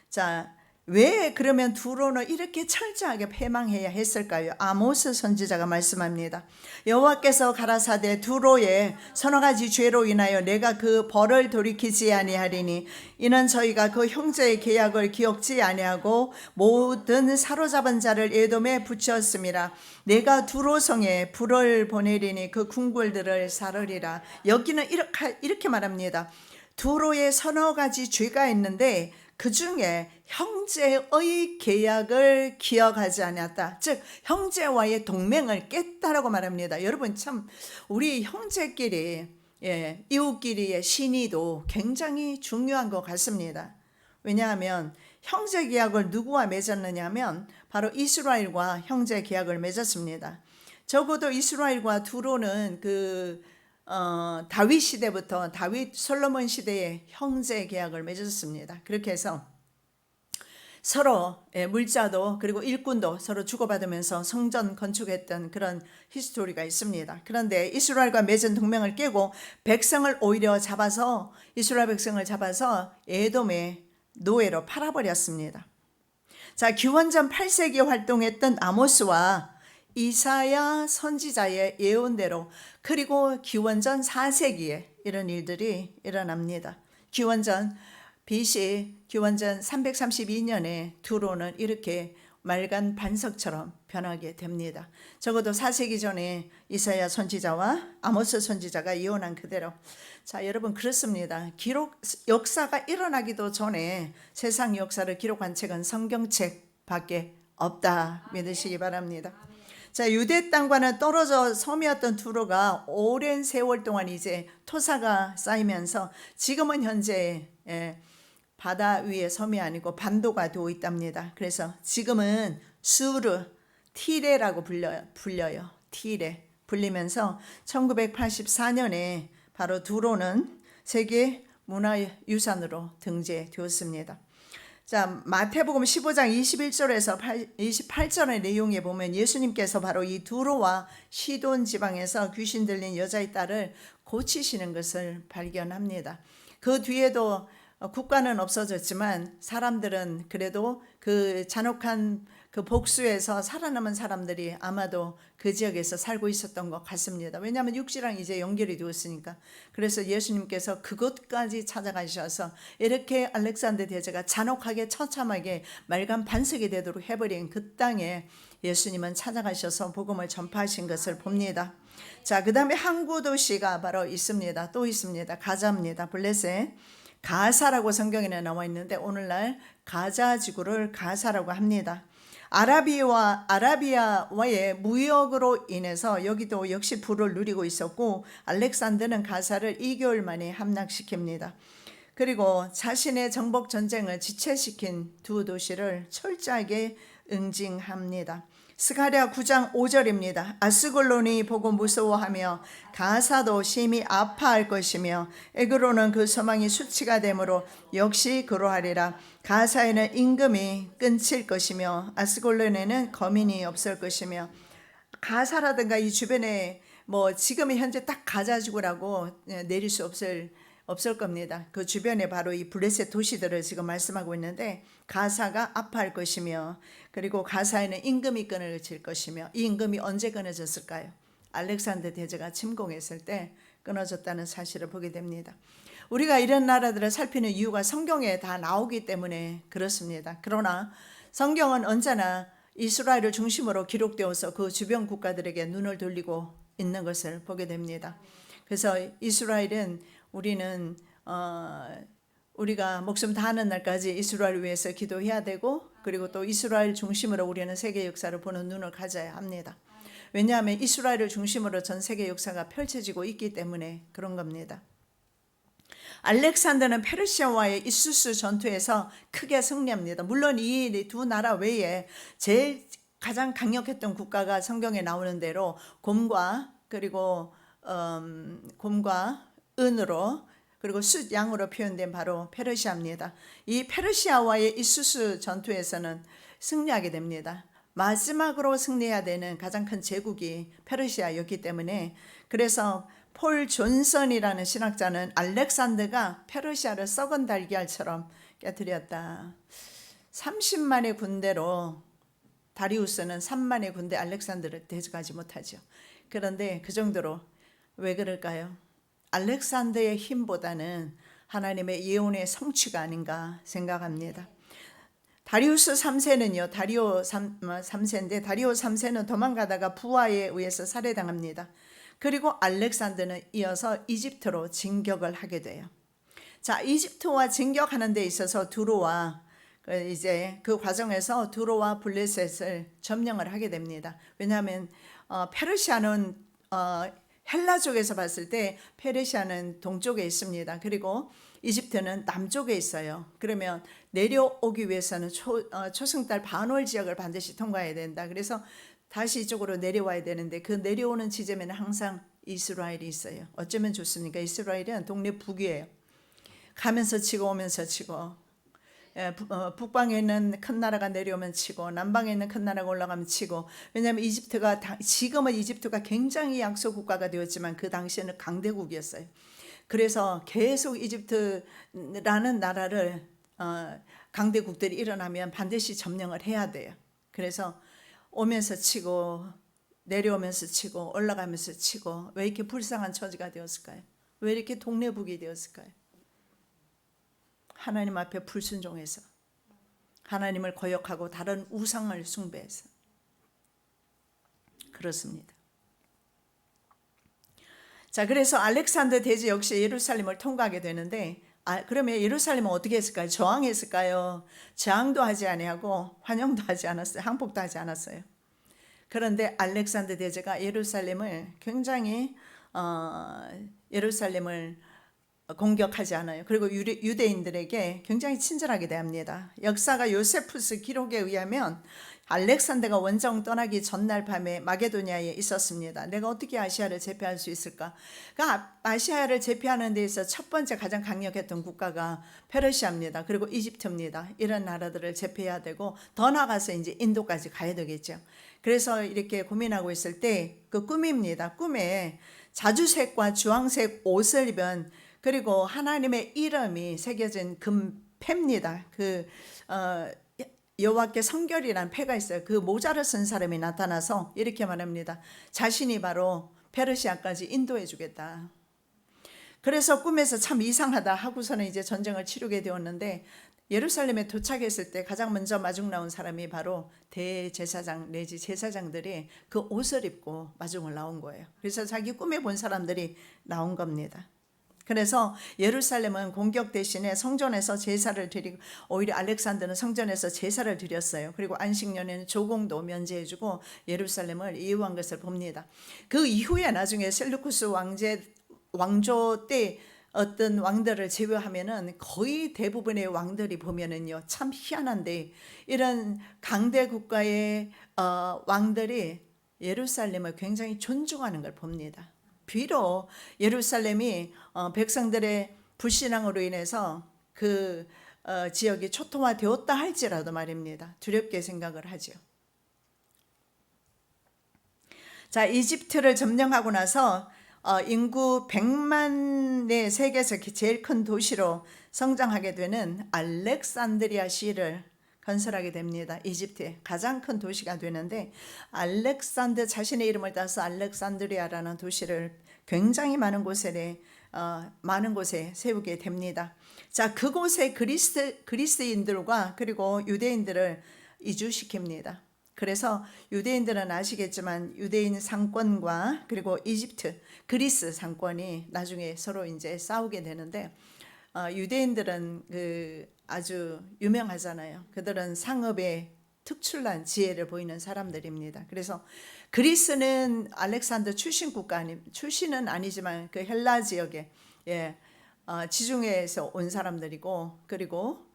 자, 왜 그러면 두로는 이렇게 철저하게 패망해야 했을까요? 아모스 선지자가 말씀합니다. 여호와께서 가라사대 두로의 서너 가지 죄로 인하여 내가 그 벌을 돌이키지 아니하리니 이는 저희가 그 형제의 계약을 기억지 아니하고 모든 사로잡은 자를 에돔에 붙였음이라. 내가 두로성에 불을 보내리니 그 궁궐들을 사르리라. 여기는 이렇게 말합니다. 두로에 서너 가지 죄가 있는데 그 중에 형제의 계약을 기억하지 않았다. 즉 형제와의 동맹을 깼다라고 말합니다. 여러분 참 우리 형제끼리 이웃끼리의 신의도 굉장히 중요한 것 같습니다. 왜냐하면 형제 계약을 누구와 맺었느냐 하면 바로 이스라엘과 형제 계약을 맺었습니다. 적어도 이스라엘과 두로는 다윗 시대부터 다윗 솔로몬 시대에 형제 계약을 맺었습니다. 그렇게 해서 서로 물자도 그리고 일꾼도 서로 주고받으면서 성전 건축했던 그런 히스토리가 있습니다. 그런데 이스라엘과 맺은 동맹을 깨고 백성을 오히려 잡아서 이스라엘 백성을 잡아서 에돔의 노예로 팔아버렸습니다. 자, 기원전 8세기에 활동했던 아모스와 이사야 선지자의 예언대로 그리고 기원전 4세기에 이런 일들이 일어납니다. BC 기원전 332년에 두로는 이렇게 말간 반석처럼 변하게 됩니다. 적어도 4세기 전에 이사야 선지자와 아모스 선지자가 예언한 그대로. 자, 여러분 그렇습니다. 역사가 일어나기도 전에 세상 역사를 기록한 책은 성경책 밖에 없다 믿으시기 바랍니다. 자, 유대 땅과는 떨어져 섬이었던 두로가 오랜 세월 동안 이제 토사가 쌓이면서 지금은 현재 바다 위에 섬이 아니고 반도가 되어 있답니다. 그래서 지금은 수르 티레라고 불려요. 티레 불리면서 1984년에 바로 두로는 세계 문화유산으로 등재되었습니다. 자, 마태복음 15장 21절에서 28절의 내용에 보면 예수님께서 바로 이 두로와 시돈 지방에서 귀신 들린 여자의 딸을 고치시는 것을 발견합니다. 그 뒤에도 국가는 없어졌지만 사람들은 그래도 그 잔혹한 그 복수에서 살아남은 사람들이 아마도 그 지역에서 살고 있었던 것 같습니다. 왜냐하면 육지랑 이제 연결이 되었으니까. 그래서 예수님께서 그곳까지 찾아가셔서 이렇게 알렉산더 대제가 잔혹하게 처참하게 말간 반석이 되도록 해버린 그 땅에 예수님은 찾아가셔서 복음을 전파하신 것을 봅니다. 자, 그 다음에 항구 도시가 바로 있습니다. 또 있습니다. 가자입니다. 블레셋 가사라고 성경에는 나와 있는데 오늘날 가자 지구를 가사라고 합니다. 아라비아와의 무역으로 인해서 여기도 역시 부를 누리고 있었고 알렉산더는 가사를 2개월 만에 함락시킵니다. 그리고 자신의 정복 전쟁을 지체시킨 두 도시를 철저하게 응징합니다. 스가랴 9장 5절입니다. 아스글론이 보고 무서워하며 가사도 심히 아파할 것이며 에그로는 그 소망이 수치가 되므로 역시 그러하리라. 가사에는 임금이 끊칠 것이며 아스글론에는 거민이 없을 것이며 가사라든가 이 주변에 뭐 지금의 현재 딱 가자지구라고 내릴 수 없을 겁니다. 그 주변에 바로 이 블레셋 도시들을 지금 말씀하고 있는데 가사가 아파할 것이며 그리고 가사에는 임금이 끊어질 것이며 이 임금이 언제 끊어졌을까요? 알렉산더 대제가 침공했을 때 끊어졌다는 사실을 보게 됩니다. 우리가 이런 나라들을 살피는 이유가 성경에 다 나오기 때문에 그렇습니다. 그러나 성경은 언제나 이스라엘을 중심으로 기록되어서 그 주변 국가들에게 눈을 돌리고 있는 것을 보게 됩니다. 그래서 이스라엘은 우리가 목숨 다하는 날까지 이스라엘을 위해서 기도해야 되고 그리고 또 이스라엘 중심으로 우리는 세계 역사를 보는 눈을 가져야 합니다. 왜냐하면 이스라엘을 중심으로 전 세계 역사가 펼쳐지고 있기 때문에 그런 겁니다. 알렉산더는 페르시아와의 이수스 전투에서 크게 승리합니다. 물론 이 두 나라 외에 제일 가장 강력했던 국가가 성경에 나오는 대로 곰과 은으로 그리고 숫양으로 표현된 바로 페르시아입니다. 이 페르시아와의 이수스 전투에서는 승리하게 됩니다. 마지막으로 승리해야 되는 가장 큰 제국이 페르시아였기 때문에 그래서 폴 존슨이라는 신학자는 알렉산더가 페르시아를 썩은 달걀처럼 깨뜨렸다. 30만의 군대로 다리우스는 3만의 군대 알렉산더를 대적하지 못하죠. 그런데 그 정도로 왜 그럴까요? 알렉산더의 힘보다는 하나님의 예언의 성취가 아닌가 생각합니다. 다리우스 3세는요. 다리오 3세인데 다리오 3세는 도망가다가 부하에 의해서 살해당합니다. 그리고 알렉산더는 이어서 이집트로 진격을 하게 돼요. 자, 이집트와 진격하는 데 있어서 두로와 이제 그 과정에서 두로와 블레셋을 점령을 하게 됩니다. 왜냐하면 페르시아는 헬라 쪽에서 봤을 때 페르시아는 동쪽에 있습니다. 그리고 이집트는 남쪽에 있어요. 그러면 내려오기 위해서는 초승달 반월 지역을 반드시 통과해야 된다. 그래서 다시 이쪽으로 내려와야 되는데 그 내려오는 지점에는 항상 이스라엘이 있어요. 어쩌면 좋습니까? 이스라엘은 동네 북이에요. 가면서 치고 오면서 치고 북방에 있는 큰 나라가 내려오면 치고 남방에 있는 큰 나라가 올라가면 치고 왜냐하면 지금은 이집트가 굉장히 약소 국가가 되었지만 그 당시에는 강대국이었어요. 그래서 계속 이집트라는 나라를 강대국들이 일어나면 반드시 점령을 해야 돼요. 그래서 오면서 치고 내려오면서 치고 올라가면서 치고 왜 이렇게 불쌍한 처지가 되었을까요? 왜 이렇게 동네북이 되었을까요? 하나님 앞에 불순종해서 하나님을 거역하고 다른 우상을 숭배해서 그렇습니다. 자, 그래서 알렉산더 대제 역시 예루살렘을 통과하게 되는데 그러면 예루살렘은 어떻게 했을까요? 저항했을까요? 저항도 하지 아니하고 환영도 하지 않았어요. 항복도 하지 않았어요. 그런데 알렉산더 대제가 예루살렘을 굉장히 예루살렘을 공격하지 않아요. 그리고 유대인들에게 굉장히 친절하게 대합니다. 역사가 요세푸스 기록에 의하면 알렉산더가 원정 떠나기 전날 밤에 마게도냐에 있었습니다. 내가 어떻게 아시아를 제패할 수 있을까? 그러니까 아시아를 제패하는 데 있어 첫 번째 가장 강력했던 국가가 페르시아입니다. 그리고 이집트입니다. 이런 나라들을 제패해야 되고 더 나아가서 이제 인도까지 가야 되겠죠. 그래서 이렇게 고민하고 있을 때 그 꿈입니다. 꿈에 자주색과 주황색 옷을 입은, 그리고 하나님의 이름이 새겨진 금패입니다. 여호와께 성결이라는 패가 있어요. 그 모자를 쓴 사람이 나타나서 이렇게 말합니다. 자신이 바로 페르시아까지 인도해 주겠다. 그래서 꿈에서 참 이상하다 하고서는 이제 전쟁을 치르게 되었는데, 예루살렘에 도착했을 때 가장 먼저 마중 나온 사람이 바로 대제사장 내지 제사장들이 그 옷을 입고 마중을 나온 거예요. 그래서 자기 꿈에 본 사람들이 나온 겁니다. 그래서 예루살렘은 공격 대신에 성전에서 제사를 드리고, 오히려 알렉산더는 성전에서 제사를 드렸어요. 그리고 안식년에는 조공도 면제해주고 예루살렘을 이유한 것을 봅니다. 그 이후에 나중에 셀루쿠스 왕조 때 어떤 왕들을 제외하면은 거의 대부분의 왕들이 보면은요, 참 희한한데 이런 강대 국가의 왕들이 예루살렘을 굉장히 존중하는 걸 봅니다. 비록 예루살렘이 백성들의 불신앙으로 인해서 그 지역이 초토화되었다 할지라도 말입니다. 두렵게 생각을 하죠. 자, 이집트를 점령하고 나서 인구 100만의 세계에서 제일 큰 도시로 성장하게 되는 알렉산드리아 시를 건설하게 됩니다. 이집트의 가장 큰 도시가 되는데, 알렉산더 자신의 이름을 따서 알렉산드리아라는 도시를 굉장히 많은 곳에 세우게 됩니다. 자, 그곳에 그리스인들과 그리고 유대인들을 이주시킵니다. 그래서 유대인들은 아시겠지만 유대인 상권과 그리고 이집트, 그리스 상권이 나중에 서로 이제 싸우게 되는데, 유대인들은 아주 유명하잖아요. 그들은 상업에 특출난 지혜를 보이는 사람들입니다. 그래서 그리스는 알렉산더 출신은 아니지만 그 헬라 지역에 지중해에서 온 사람들이고, 그리고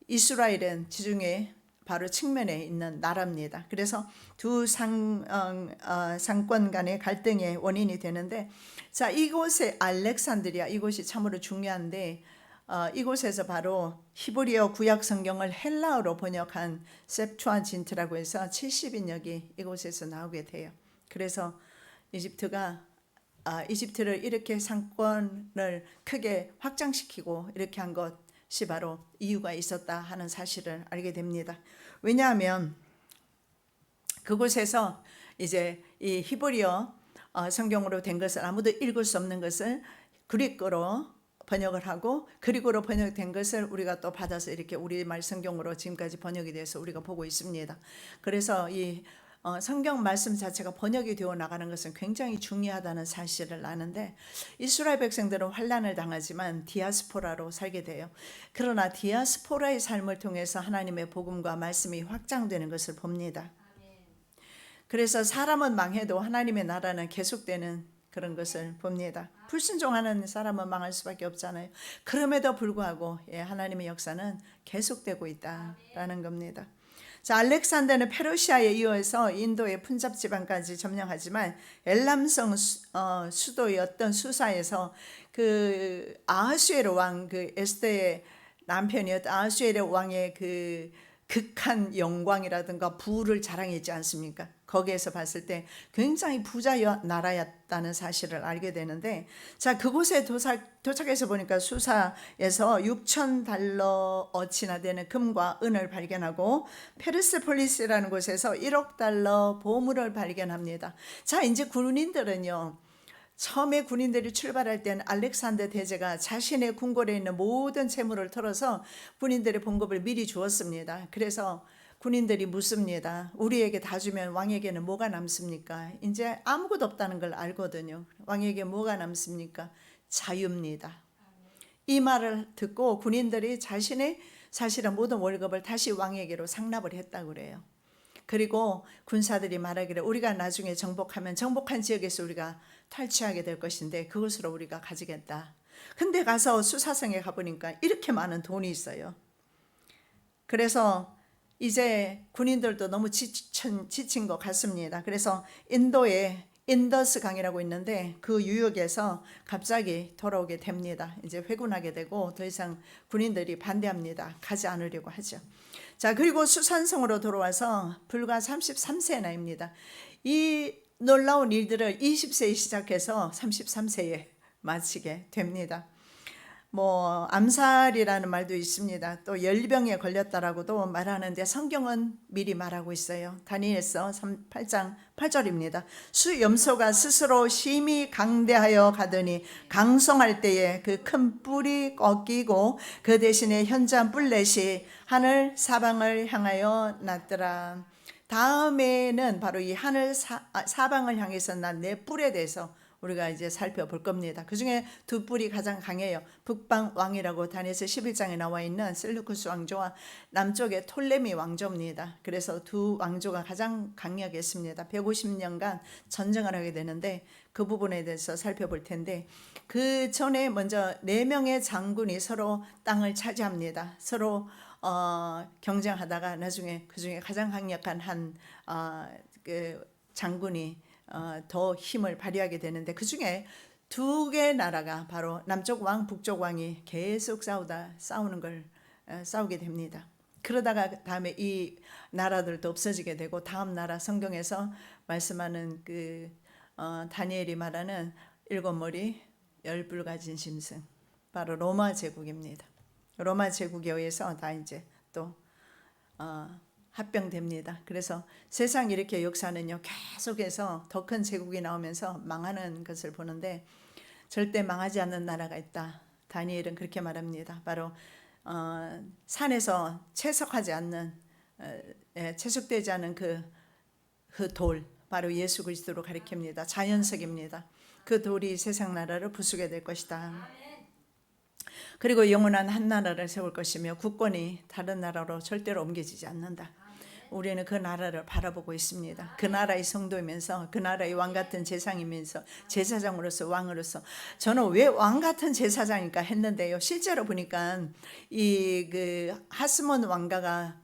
이스라엘은 지중해 바로 측면에 있는 나라입니다. 그래서 두 상권 간의 갈등의 원인이 되는데, 자, 이곳에 알렉산드리아, 이곳이 참으로 중요한데, 이곳에서 바로 히브리어 구약 성경을 헬라어로 번역한 셉투아진트라고 해서 70인역이 이곳에서 나오게 돼요. 그래서 이집트를 이렇게 상권을 크게 확장시키고 이렇게 한 것이 바로 이유가 있었다 하는 사실을 알게 됩니다. 왜냐하면 그곳에서 이제 이 히브리어 성경으로 된 것을, 아무도 읽을 수 없는 것을 그리스어로 번역을 하고, 그리스어로 번역된 것을 우리가 또 받아서 이렇게 우리말 성경으로 지금까지 번역이 돼서 우리가 보고 있습니다. 그래서 이 성경 말씀 자체가 번역이 되어 나가는 것은 굉장히 중요하다는 사실을 아는데, 이스라엘 백성들은 환난을 당하지만 디아스포라로 살게 돼요. 그러나 디아스포라의 삶을 통해서 하나님의 복음과 말씀이 확장되는 것을 봅니다. 그래서 사람은 망해도 하나님의 나라는 계속되는 그런 것을 봅니다. 불순종하는 사람은 망할 수밖에 없잖아요. 그럼에도 불구하고 하나님의 역사는 계속되고 있다라는 겁니다. 자, 알렉산더는 페르시아에 이어서 인도의 푼잡 지방까지 점령하지만 엘람성 수도였던 수사에서 그 아하수에로 왕, 그 에스더의 남편이었던 아하수에로 왕의 그 극한 영광이라든가 부를 자랑했지 않습니까? 거기에서 봤을 때 굉장히 부자 나라였다는 사실을 알게 되는데, 자, 그곳에 도착해서 보니까 수사에서 6,000달러어치나 되는 금과 은을 발견하고, 페르세폴리스라는 곳에서 1억 달러 보물을 발견합니다. 자, 이제 군인들은요, 처음에 군인들이 출발할 때는 알렉산더 대제가 자신의 궁궐에 있는 모든 재물을 털어서 군인들의 봉급을 미리 주었습니다. 그래서 군인들이 묻습니다. 우리에게 다 주면 왕에게는 뭐가 남습니까? 이제 아무것도 없다는 걸 알거든요. 왕에게 뭐가 남습니까? 자유입니다. 이 말을 듣고 군인들이 자신의 사실은 모든 월급을 다시 왕에게로 상납을 했다고 그래요. 그리고 군사들이 말하기를 우리가 나중에 정복하면 정복한 지역에서 우리가 탈취하게 될 것인데 그것으로 우리가 가지겠다. 근데 가서 수사성에 가보니까 이렇게 많은 돈이 있어요. 그래서 이제 군인들도 너무 지친 것 같습니다. 그래서 인도에 인더스 강이라고 있는데 그 유역에서 갑자기 돌아오게 됩니다. 이제 회군하게 되고 더 이상 군인들이 반대합니다. 가지 않으려고 하죠. 자, 그리고 수산성으로 돌아와서 불과 33세 나이입니다. 이 놀라운 일들을 20세에 시작해서 33세에 마치게 됩니다. 뭐 암살이라는 말도 있습니다. 또 열병에 걸렸다라고도 말하는데 성경은 미리 말하고 있어요. 다니엘서 8장 8절입니다. 수염소가 스스로 심히 강대하여 가더니 강성할 때에 그 큰 뿔이 꺾이고 그 대신에 현저한 뿔렛이 하늘 사방을 향하여 났더라. 다음에는 바로 이 하늘 사방을 향해서 난 내 뿔에 대해서 우리가 이제 살펴볼 겁니다. 그 중에 두 뿔이 가장 강해요. 북방 왕이라고 다니엘서 11장에 나와 있는 셀루쿠스 왕조와 남쪽의 톨레미 왕조입니다. 그래서 두 왕조가 가장 강력했습니다. 150년간 전쟁을 하게 되는데 그 부분에 대해서 살펴볼 텐데 그 전에 먼저 4명의 장군이 서로 땅을 차지합니다. 서로 경쟁하다가 나중에 그 중에 가장 강력한 그 장군이 더 힘을 발휘하게 되는데 그 중에 2개 나라가 바로 남쪽 왕, 북쪽 왕이 계속 싸우게 됩니다. 그러다가 다음에 이 나라들도 없어지게 되고 다음 나라 성경에서 말씀하는 그 다니엘이 말하는 7머리 10뿔 가진 짐승 바로 로마 제국입니다. 로마 제국에 의해서 다 이제 또 합병됩니다. 그래서 세상 이렇게 역사는요 계속해서 더 큰 제국이 나오면서 망하는 것을 보는데 절대 망하지 않는 나라가 있다. 다니엘은 그렇게 말합니다. 바로 산에서 채석하지 않는 채석되지 않은 그 돌 바로 예수 그리스도로 가리킵니다. 자연석입니다. 그 돌이 세상 나라를 부수게 될 것이다. 그리고 영원한 한 나라를 세울 것이며 국권이 다른 나라로 절대로 옮겨지지 않는다. 우리는 그 나라를 바라보고 있습니다. 그 나라의 성도이면서 그 나라의 왕 같은 제사장이면서 제사장으로서 왕으로서 저는 왜 왕 같은 제사장일까 했는데요. 실제로 보니까 이 그 하스몬 왕가가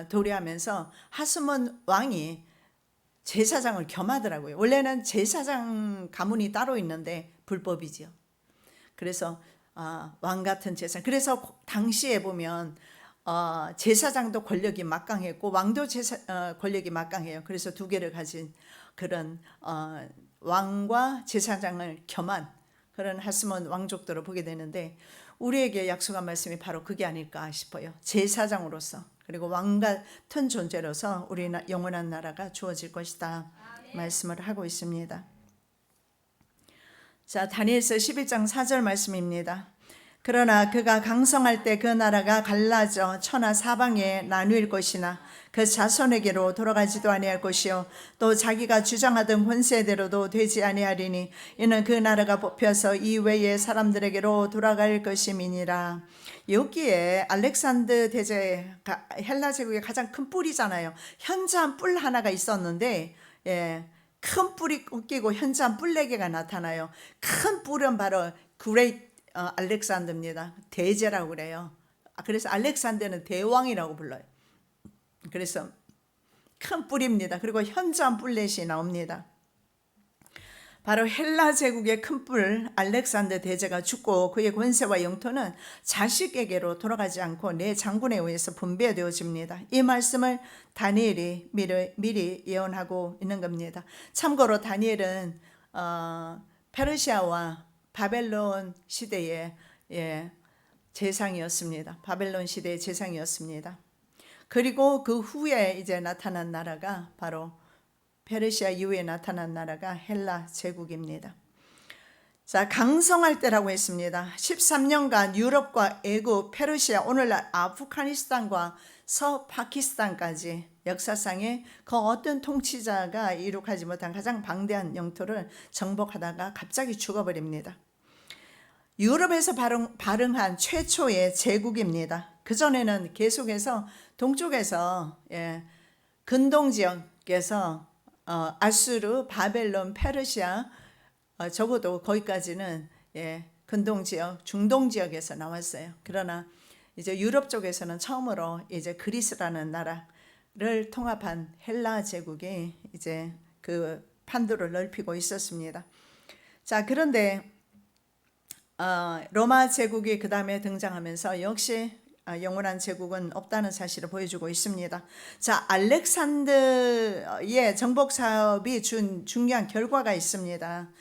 도래하면서 하스몬 왕이 제사장을 겸하더라고요. 원래는 제사장 가문이 따로 있는데 불법이죠. 그래서 왕 같은 제사장. 그래서 당시에 보면 제사장도 권력이 막강했고 왕도 권력이 막강해요. 그래서 2개를 가진 그런 왕과 제사장을 겸한 그런 하스몬 왕족들을 보게 되는데 우리에게 약속한 말씀이 바로 그게 아닐까 싶어요. 제사장으로서 그리고 왕 같은 존재로서 우리 영원한 나라가 주어질 것이다 말씀을 하고 있습니다. 자, 다니엘서 11장 4절 말씀입니다. 그러나 그가 강성할 때 그 나라가 갈라져 천하 사방에 나누일 것이나 그 자손에게로 돌아가지도 아니할 것이요 또 자기가 주장하던 권세대로도 되지 아니하리니 이는 그 나라가 뽑혀서 이외의 사람들에게로 돌아갈 것임이니라. 여기에 알렉산더 대제가 헬라 제국의 가장 큰 뿔이잖아요. 현저한 뿔 하나가 있었는데 큰 뿔이 꺾이고 현저한 뿔레개가 나타나요. 큰 뿔은 바로 그레이트 알렉산더입니다. 대제라고 그래요. 그래서 알렉산더는 대왕이라고 불러요. 그래서 큰 뿔입니다. 그리고 현저한 뿔렛이 나옵니다. 바로 헬라 제국의 큰 뿔 알렉산더 대제가 죽고 그의 권세와 영토는 자식에게로 돌아가지 않고 내 장군에 의해서 분배되어집니다. 이 말씀을 다니엘이 미리 예언하고 있는 겁니다. 참고로 다니엘은 페르시아와 바벨론 시대의 제상이었습니다. 바벨론 시대의 제상이었습니다. 그리고 그 후에 이제 나타난 나라가 바로 페르시아 이후에 나타난 나라가 헬라 제국입니다. 자, 강성할 때라고 했습니다. 13년간 유럽과 애국, 페르시아, 오늘날 아프가니스탄과 서파키스탄까지 역사상에 그 어떤 통치자가 이룩하지 못한 가장 방대한 영토를 정복하다가 갑자기 죽어버립니다. 유럽에서 발흥한 최초의 제국입니다. 그전에는 계속해서 동쪽에서 근동 지역에서 아수르, 바벨론, 페르시아 적어도 거기까지는 근동 지역, 중동 지역에서 나왔어요. 그러나 이제 유럽 쪽에서는 처음으로 이제 그리스라는 나라를 통합한 헬라 제국이 이제 그 판도를 넓히고 있었습니다. 자, 그런데 로마 제국이 그 다음에 등장하면서 역시 영원한 제국은 없다는 사실을 보여주고 있습니다. 자, 알렉산더의 정복 사업이 준 중요한 결과가 있습니다.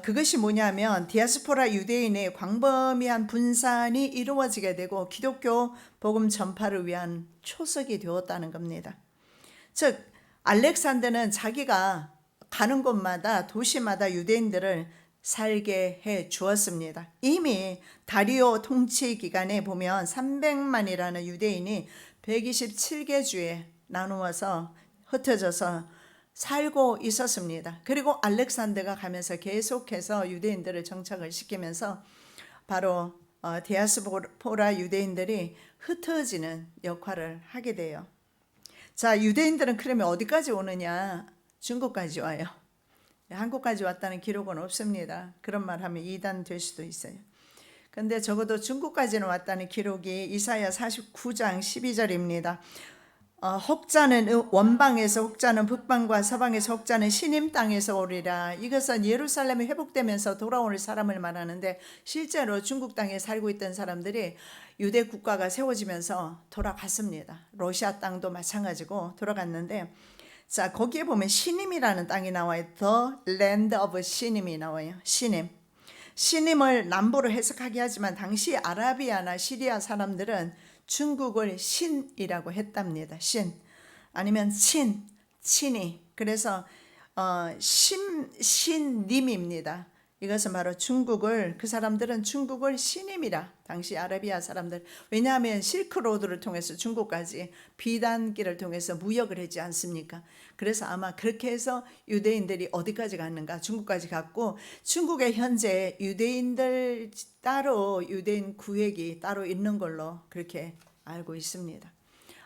그것이 뭐냐면 디아스포라 유대인의 광범위한 분산이 이루어지게 되고 기독교 복음 전파를 위한 초석이 되었다는 겁니다. 즉 알렉산더는 자기가 가는 곳마다 도시마다 유대인들을 살게 해 주었습니다. 이미 다리오 통치 기간에 보면 300만이라는 유대인이 127개 주에 나누어서 흩어져서 살고 있었습니다. 그리고 알렉산더가 가면서 계속해서 유대인들을 정착을 시키면서 바로 디아스포라 유대인들이 흩어지는 역할을 하게 돼요. 자, 유대인들은 그러면 어디까지 오느냐? 중국까지 와요. 한국까지 왔다는 기록은 없습니다. 그런 말 하면 이단 될 수도 있어요. 근데 적어도 중국까지는 왔다는 기록이 이사야 49장 12절입니다. 혹자는 원방에서 혹자는 북방과 서방에서 혹자는 시님 땅에서 오리라. 이것은 예루살렘이 회복되면서 돌아오는 사람을 말하는데 실제로 중국 땅에 살고 있던 사람들이 유대 국가가 세워지면서 돌아갔습니다. 러시아 땅도 마찬가지고 돌아갔는데 자, 거기에 보면 시님이라는 땅이 나와요. The land of 시님이 나와요. 시님. 시님을 남부로 해석하게 하지만 당시 아라비아나 시리아 사람들은 중국을 신이라고 했답니다. 신. 아니면 친이. 그래서 신님입니다. 이것은 바로 중국을, 그 사람들은 중국을 신임이라, 당시 아라비아 사람들. 왜냐하면 실크로드를 통해서 중국까지 비단길을 통해서 무역을 하지 않습니까? 그래서 아마 그렇게 해서 유대인들이 어디까지 갔는가? 중국까지 갔고, 중국에 현재 유대인들 따로 유대인 구획이 따로 있는 걸로 그렇게 알고 있습니다.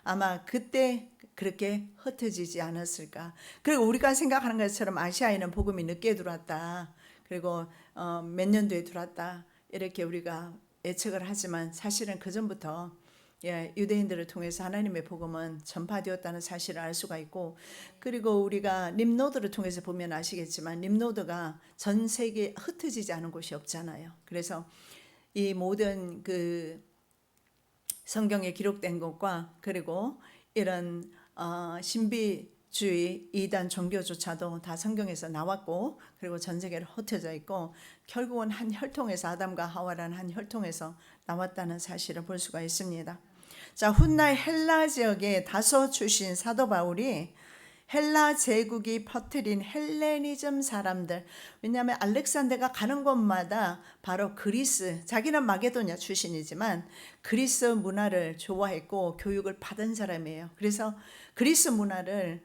아마 그때 그렇게 흩어지지 않았을까? 그리고 우리가 생각하는 것처럼 아시아에는 복음이 늦게 들어왔다. 그리고 몇 년도에 들어왔다 이렇게 우리가 예측을 하지만 사실은 그 전부터 유대인들을 통해서 하나님의 복음은 전파되었다는 사실을 알 수가 있고, 그리고 우리가 림노드를 통해서 보면 아시겠지만 림노드가 전 세계에 흩어지지 않은 곳이 없잖아요. 그래서 이 모든 그 성경에 기록된 것과 그리고 이런 신비주의 이단 종교조차도 다 성경에서 나왔고, 그리고 전 세계로 흩어져 있고, 결국은 한 혈통에서 아담과 하와라는 한 혈통에서 나왔다는 사실을 볼 수가 있습니다. 자, 훗날 헬라 지역의 다소 출신 사도 바울이 헬라 제국이 퍼뜨린 헬레니즘 사람들, 왜냐하면 알렉산더가 가는 곳마다 바로 그리스, 자기는 마게도냐 출신이지만 그리스 문화를 좋아했고 교육을 받은 사람이에요. 그래서 그리스 문화를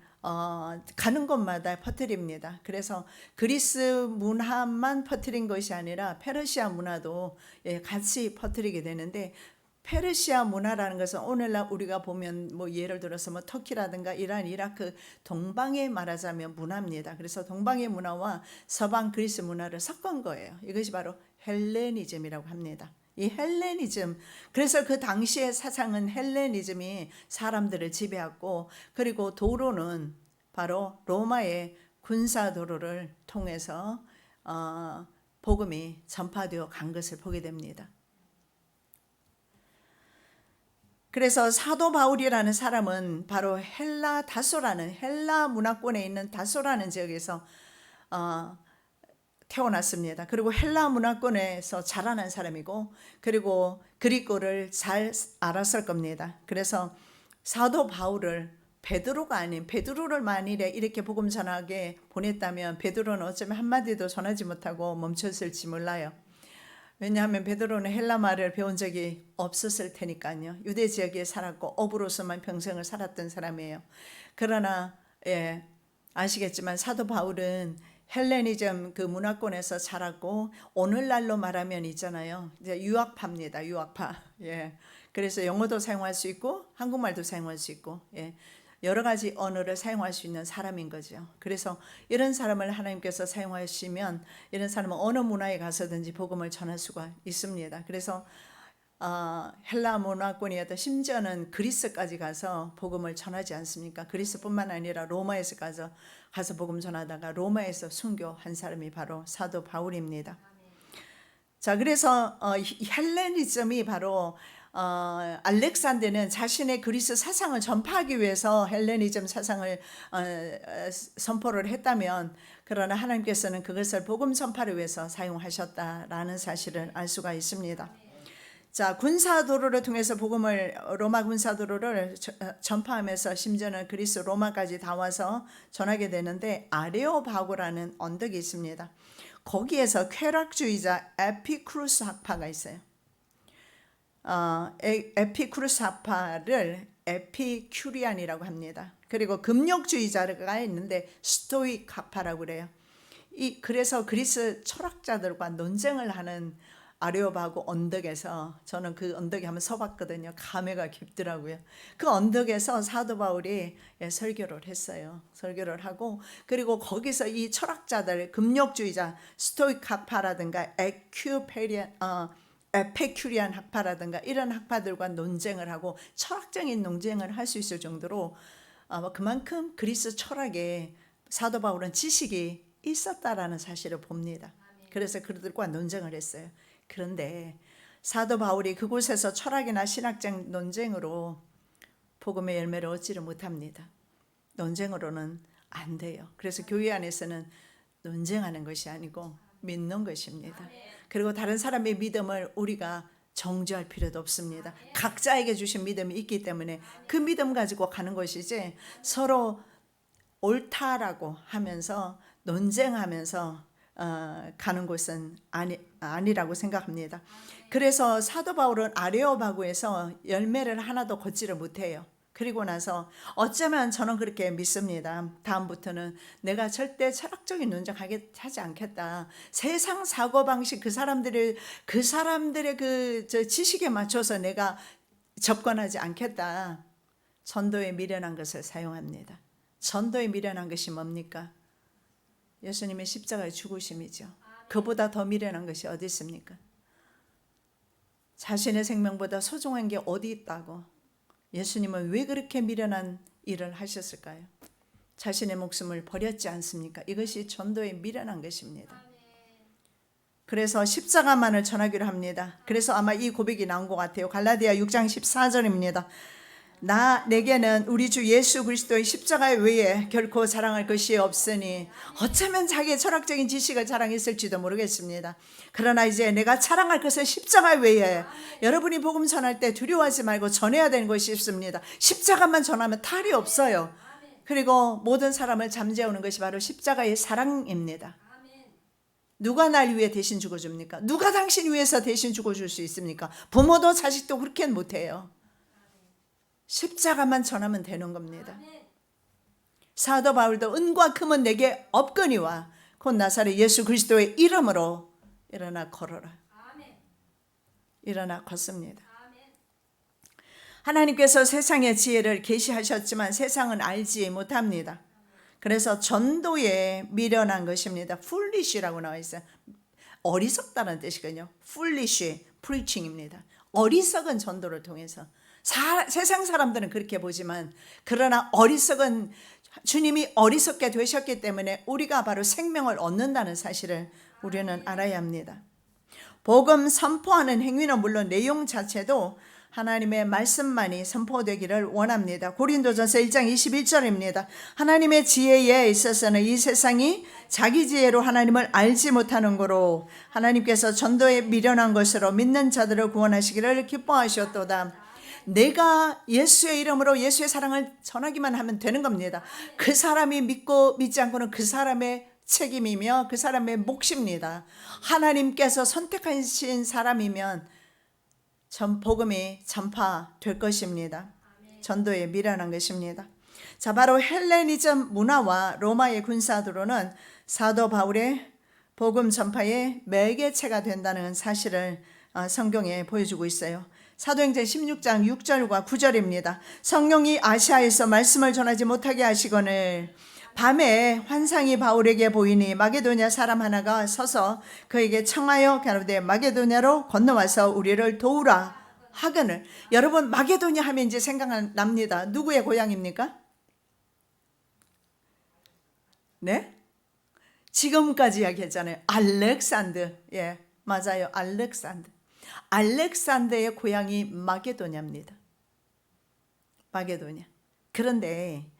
가는 곳마다 퍼뜨립니다. 그래서 그리스 문화만 퍼뜨린 것이 아니라 페르시아 문화도 같이 퍼뜨리게 되는데, 페르시아 문화라는 것은 오늘날 우리가 보면 뭐 예를 들어서 뭐 터키라든가 이란, 이라크, 동방에 말하자면 문화입니다. 그래서 동방의 문화와 서방 그리스 문화를 섞은 거예요. 이것이 바로 헬레니즘이라고 합니다. 이 헬레니즘, 그래서 그 당시의 사상은 헬레니즘이 사람들을 지배하고, 그리고 도로는 바로 로마의 군사 도로를 통해서 복음이 전파되어 간 것을 보게 됩니다. 그래서 사도 바울이라는 사람은 바로 헬라 다소라는, 헬라 문화권에 있는 다소라는 지역에서 태어났습니다. 그리고 헬라 문화권에서 자라난 사람이고, 그리고 그리스어를 잘 알았을 겁니다. 그래서 사도 바울을 베드로가 아닌, 베드로를 만일에 이렇게 복음 전하게 보냈다면 베드로는 어쩌면 한마디도 전하지 못하고 멈췄을지 몰라요. 왜냐하면 베드로는 헬라 말을 배운 적이 없었을 테니까요. 유대 지역에 살았고 어부로서만 평생을 살았던 사람이에요. 그러나 아시겠지만 사도 바울은 헬레니즘 그 문화권에서 자랐고 오늘날로 말하면 있잖아요. 이제 유학파입니다. 유학파. 예. 그래서 영어도 사용할 수 있고 한국말도 사용할 수 있고 예. 여러 가지 언어를 사용할 수 있는 사람인 거죠. 그래서 이런 사람을 하나님께서 사용하시면 이런 사람은 어느 문화에 가서든지 복음을 전할 수가 있습니다. 그래서 헬라 문화권이었던 심지어는 그리스까지 가서 복음을 전하지 않습니까? 그리스뿐만 아니라 로마에서 가서 복음 전하다가 로마에서 순교한 사람이 바로 사도 바울입니다. 자, 그래서 헬레니즘이 바로 알렉산더는 자신의 그리스 사상을 전파하기 위해서 헬레니즘 사상을 선포를 했다면, 그러나 하나님께서는 그것을 복음 전파를 위해서 사용하셨다라는 사실을 알 수가 있습니다. 자, 군사도로를 통해서 복음을 로마 군사도로를 전파하면서 심지어는 그리스 로마까지 다 와서 전하게 되는데, 아레오바고라는 언덕이 있습니다. 거기에서 쾌락주의자 에피쿠루스 학파가 있어요. 에피쿠루스 학파를 에피큐리안이라고 합니다. 그리고 금욕주의자가 있는데 스토익 학파라고 그래요. 그래서 그리스 철학자들과 논쟁을 하는 아레오바고 언덕에서, 저는 그 언덕에 한번 서봤거든요. 감회가 깊더라고요. 그 언덕에서 사도 바울이 설교를 했어요. 설교를 하고, 그리고 거기서 이 철학자들, 금욕주의자 스토익 학파라든가 에피큐리안 학파라든가 이런 학파들과 논쟁을 하고 철학적인 논쟁을 할 수 있을 정도로 그만큼 그리스 철학에 사도 바울은 지식이 있었다라는 사실을 봅니다. 그래서 그들과 논쟁을 했어요. 그런데 사도 바울이 그곳에서 철학이나 신학적 논쟁으로 복음의 열매를 얻지를 못합니다. 논쟁으로는 안 돼요. 그래서 교회 안에서는 논쟁하는 것이 아니고 믿는 것입니다. 그리고 다른 사람의 믿음을 우리가 정죄할 필요도 없습니다. 각자에게 주신 믿음이 있기 때문에 그 믿음 가지고 가는 것이지, 서로 옳다라고 하면서 논쟁하면서 가는 곳은 아니라고 생각합니다. 그래서 사도 바울은 아레오바고에서 열매를 하나도 걷지를 못해요. 그리고 나서 어쩌면 저는 그렇게 믿습니다. 다음부터는 내가 절대 철학적인 논쟁하지 않겠다. 세상 사고방식 그 사람들의 그 지식에 맞춰서 내가 접근하지 않겠다. 전도에 미련한 것을 사용합니다. 전도에 미련한 것이 뭡니까? 예수님의 십자가의 죽으심이죠. 그보다 더 미련한 것이 어디 있습니까? 자신의 생명보다 소중한 게 어디 있다고? 예수님은 왜 그렇게 미련한 일을 하셨을까요? 자신의 목숨을 버렸지 않습니까? 이것이 전도의 미련한 것입니다. 그래서 십자가만을 전하기로 합니다. 그래서 아마 이 고백이 나온 것 같아요. 갈라디아 6장 14절입니다. 내게는 우리 주 예수 그리스도의 십자가 외에 결코 자랑할 것이 없으니, 어쩌면 자기의 철학적인 지식을 자랑했을지도 모르겠습니다. 그러나 이제 내가 자랑할 것은 십자가 외에, 여러분이 복음 전할 때 두려워하지 말고 전해야 되는 것이 있습니다. 십자가만 전하면 탈이 없어요. 그리고 모든 사람을 잠재우는 것이 바로 십자가의 사랑입니다. 누가 날 위해 대신 죽어줍니까? 누가 당신 위해서 대신 죽어줄 수 있습니까? 부모도 자식도 그렇게는 못해요. 십자가만 전하면 되는 겁니다. 사도 바울도 은과 금은 내게 없거니와 곧 나사렛 예수 그리스도의 이름으로 일어나 걸어라. 일어나 걷습니다. 하나님께서 세상의 지혜를 계시하셨지만 세상은 알지 못합니다. 그래서 전도에 미련한 것입니다. foolish라고 나와 있어요. 어리석다는 뜻이거든요. foolish preaching입니다. 어리석은 전도를 통해서. 세상 사람들은 그렇게 보지만, 그러나 주님이 어리석게 되셨기 때문에 우리가 바로 생명을 얻는다는 사실을 우리는 알아야 합니다. 복음 선포하는 행위는 물론 내용 자체도 하나님의 말씀만이 선포되기를 원합니다. 고린도전서 1장 21절입니다. 하나님의 지혜에 있어서는 이 세상이 자기 지혜로 하나님을 알지 못하는 거로 하나님께서 전도에 미련한 것으로 믿는 자들을 구원하시기를 기뻐하셨도다. 내가 예수의 이름으로 예수의 사랑을 전하기만 하면 되는 겁니다. 그 사람이 믿고 믿지 않고는 그 사람의 책임이며 그 사람의 몫입니다. 하나님께서 선택하신 사람이면 복음이 전파될 것입니다. 전도에 미련한 것입니다. 자, 바로 헬레니즘 문화와 로마의 군사도로는 사도 바울의 복음 전파의 매개체가 된다는 사실을 성경에 보여주고 있어요. 사도행전 16장 6절과 9절입니다. 성령이 아시아에서 말씀을 전하지 못하게 하시거늘 밤에 환상이 바울에게 보이니 마게도냐 사람 하나가 서서 그에게 청하여 가로되 마게도냐로 건너와서 우리를 도우라 하거늘. 여러분, 마게도냐 하면 이제 생각납니다. 누구의 고향입니까? 네? 지금까지 이야기했잖아요. 알렉산드. 예, 맞아요. 알렉산드. 알렉산더의 고향이 마게도냐입니다. 마게도냐. 그런데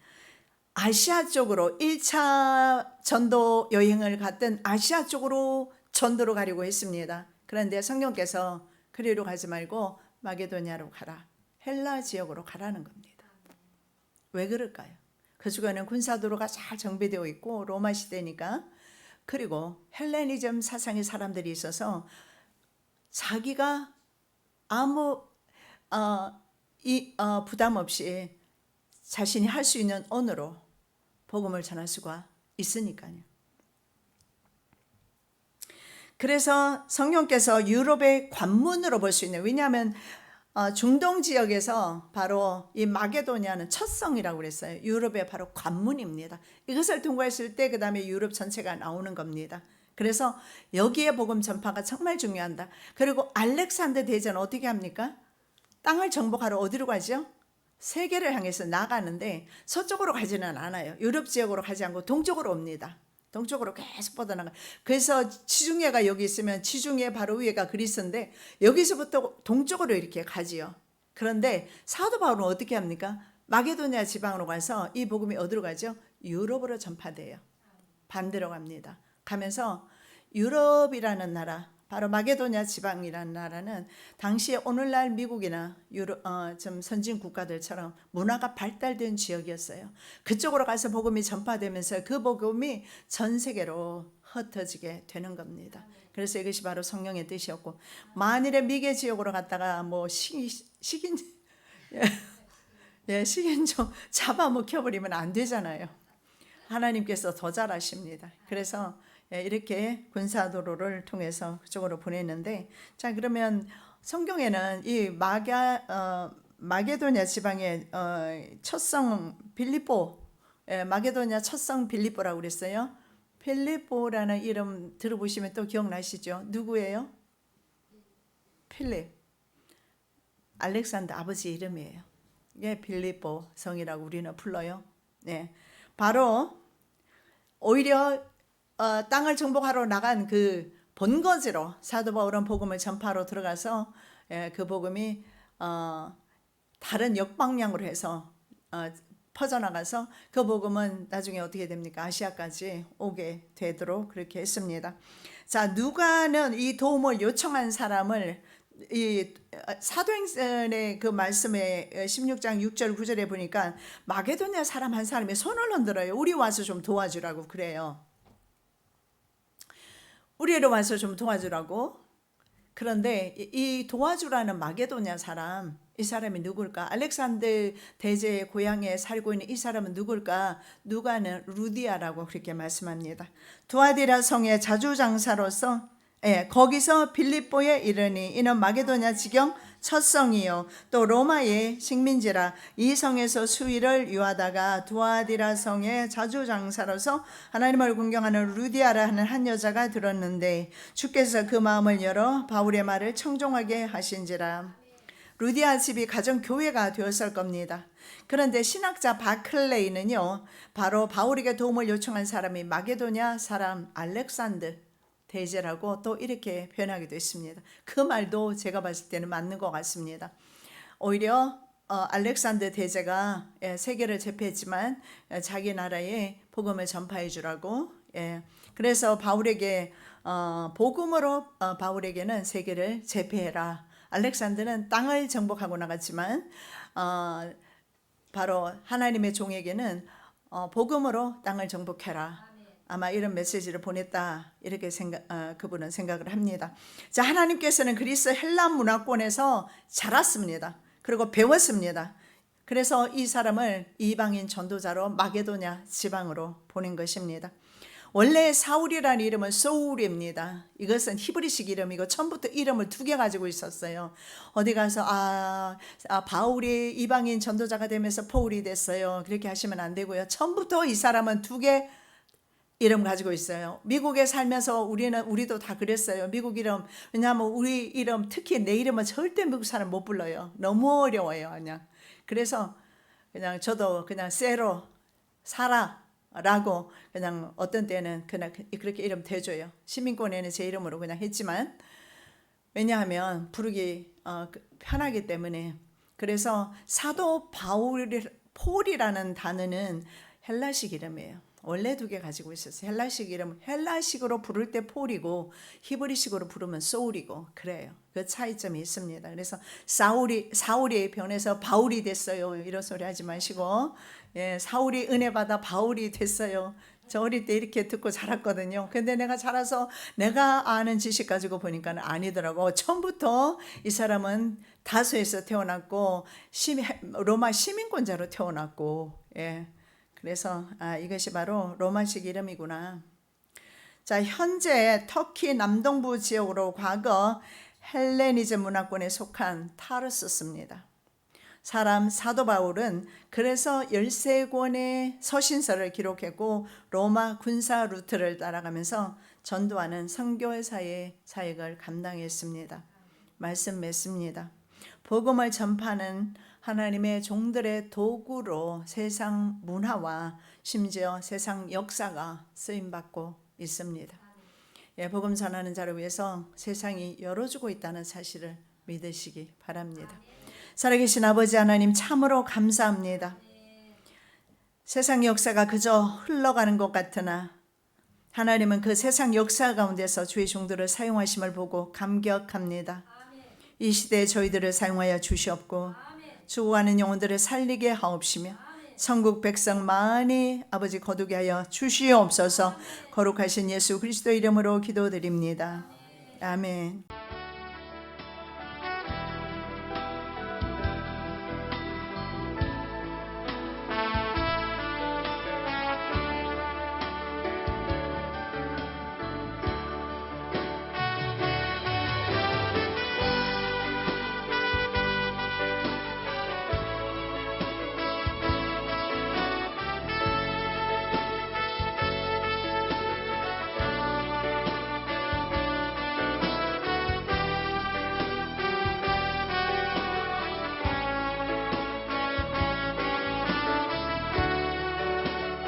아시아 쪽으로 1차 전도 여행을 갔던 아시아 쪽으로 전도로 가려고 했습니다. 그런데 성령께서 그리로 가지 말고 마게도냐로 가라. 헬라 지역으로 가라는 겁니다. 왜 그럴까요? 그 주변에는 군사도로가 잘 정비되어 있고 로마 시대니까, 그리고 헬레니즘 사상의 사람들이 있어서 자기가 아무 부담 없이 자신이 할 수 있는 언어로 복음을 전할 수가 있으니까요. 그래서 성령께서 유럽의 관문으로 볼 수 있는, 왜냐하면 중동 지역에서 바로 이 마게도냐는 첫 성이라고 그랬어요. 유럽의 바로 관문입니다. 이것을 통과했을 때 그 다음에 유럽 전체가 나오는 겁니다. 그래서 여기에 복음 전파가 정말 중요하다. 그리고 알렉산더 대제는 어떻게 합니까? 땅을 정복하러 어디로 가죠? 세계를 향해서 나가는데 서쪽으로 가지는 않아요. 유럽 지역으로 가지 않고 동쪽으로 옵니다. 동쪽으로 계속 뻗어나가. 그래서 지중해가 여기 있으면 지중해 바로 위에가 그리스인데 여기서부터 동쪽으로 이렇게 가지요. 그런데 사도 바울은 어떻게 합니까? 마게도냐 지방으로 가서 이 복음이 어디로 가죠? 유럽으로 전파돼요. 반대로 갑니다. 가면서 유럽이라는 나라, 바로 마게도냐 지방이라는 나라는 당시에 오늘날 미국이나 유럽, 좀 선진 국가들처럼 문화가 발달된 지역이었어요. 그쪽으로 가서 복음이 전파되면서 그 복음이 전 세계로 흩어지게 되는 겁니다. 그래서 이것이 바로 성령의 뜻이었고, 만일에 미개 지역으로 갔다가 뭐 식인 좀 잡아먹혀버리면 안 되잖아요. 하나님께서 더 잘하십니다. 그래서 이렇게 군사도로를 통해서 그쪽으로 보냈는데, 자, 그러면 성경에는 이 마게도냐 지방의 첫성 빌립보, 마게도냐 첫성 빌립보라고 그랬어요. 빌립보라는 이름 들어보시면 또 기억나시죠? 누구예요? 필립, 알렉산더 아버지 이름이에요. 이게 빌립보 성이라고 우리는 불러요. 네, 바로 오히려 땅을 정복하러 나간 그 본거지로 사도 바울은 복음을 전파로 들어가서 그 복음이 다른 역방향으로 해서 퍼져나가서 그 복음은 나중에 어떻게 됩니까? 아시아까지 오게 되도록 그렇게 했습니다. 자, 누가는 이 도움을 요청한 사람을 이 사도행전의 그 말씀에 16장 6절 9절에 보니까 마게도냐 사람 한 사람이 손을 흔들어요. 우리 와서 좀 도와주라고 그래요. 우리로 와서 좀 도와주라고. 그런데 이 도와주라는 마게도냐 사람, 이 사람이 누굴까? 알렉산더 대제의 고향에 살고 있는 이 사람은 누굴까? 누가는 루디아라고 그렇게 말씀합니다. 두아디라 성의 자주장사로서 거기서 빌립보에 이르니 이는 마게도냐 지경 첫 성이요 또 로마의 식민지라. 이 성에서 수일을 유하다가 두아디라 성의 자주장사로서 하나님을 공경하는 루디아라 하는 한 여자가 들었는데 주께서 그 마음을 열어 바울의 말을 청종하게 하신지라. 루디아 집이 가정교회가 되었을 겁니다. 그런데 신학자 바클레이는요, 바로 바울에게 도움을 요청한 사람이 마게도냐 사람 알렉산더 대제라고 또 이렇게 표현하기도 했습니다. 그 말도 제가 봤을 때는 맞는 것 같습니다. 오히려 알렉산더 대제가 세계를 제패했지만 자기 나라에 복음을 전파해 주라고, 그래서 바울에게 복음으로 바울에게는 세계를 제패해라. 알렉산더는 땅을 정복하고 나갔지만 바로 하나님의 종에게는 복음으로 땅을 정복해라. 아마 이런 메시지를 보냈다 이렇게 그분은 생각을 합니다. 자, 하나님께서는 그리스 헬라 문화권에서 자랐습니다. 그리고 배웠습니다. 그래서 이 사람을 이방인 전도자로 마게도냐 지방으로 보낸 것입니다. 원래 사울이라는 이름은 소울입니다. 이것은 히브리식 이름이고 처음부터 이름을 두 개 가지고 있었어요. 어디 가서 바울이 이방인 전도자가 되면서 포울이 됐어요. 그렇게 하시면 안 되고요. 처음부터 이 사람은 두 개 이름 가지고 있어요. 미국에 살면서 우리도 다 그랬어요. 미국 이름, 왜냐하면 우리 이름, 특히 내 이름은 절대 미국 사람 못 불러요. 너무 어려워요, 그냥. 그래서 그냥 저도 그냥 세로, 사라라고 그냥 어떤 때는 그냥 그렇게 이름 대줘요. 시민권에는 제 이름으로 그냥 했지만, 왜냐하면 부르기 편하기 때문에. 그래서 사도 폴이라는 단어는 헬라식 이름이에요. 원래 두 개 가지고 있었어요. 헬라식 이름, 헬라식으로 부를 때 폴이고 히브리식으로 부르면 소울이고 그래요. 그 차이점이 있습니다. 그래서 사울이 변해서 바울이 됐어요. 이런 소리 하지 마시고, 예, 사울이 은혜 받아 바울이 됐어요. 저 어릴 때 이렇게 듣고 자랐거든요. 근데 내가 자라서 내가 아는 지식 가지고 보니까 아니더라고. 처음부터 이 사람은 다소에서 태어났고 로마 시민권자로 태어났고, 예. 그래서 이것이 바로 로마식 이름이구나. 자, 현재 터키 남동부 지역으로 과거 헬레니즘 문화권에 속한 타르수스입니다. 사도 바울은 그래서 13권의 서신서를 기록했고 로마 군사 루트를 따라가면서 전도하는 선교사의 사역을 감당했습니다. 말씀 맺습니다. 복음을 전파하는 하나님의 종들의 도구로 세상 문화와 심지어 세상 역사가 쓰임받고 있습니다. 예, 복음 전하는 자를 위해서 세상이 열어주고 있다는 사실을 믿으시기 바랍니다. 살아계신 아버지 하나님 참으로 감사합니다. 세상 역사가 그저 흘러가는 것 같으나 하나님은 그 세상 역사 가운데서 주의 종들을 사용하심을 보고 감격합니다. 이 시대에 저희들을 사용하여 주시옵고 죽어가는 영혼들을 살리게 하옵시며 천국 백성 많이 아버지 거두게 하여 주시옵소서. 거룩하신 예수 그리스도 이름으로 기도드립니다. 아멘.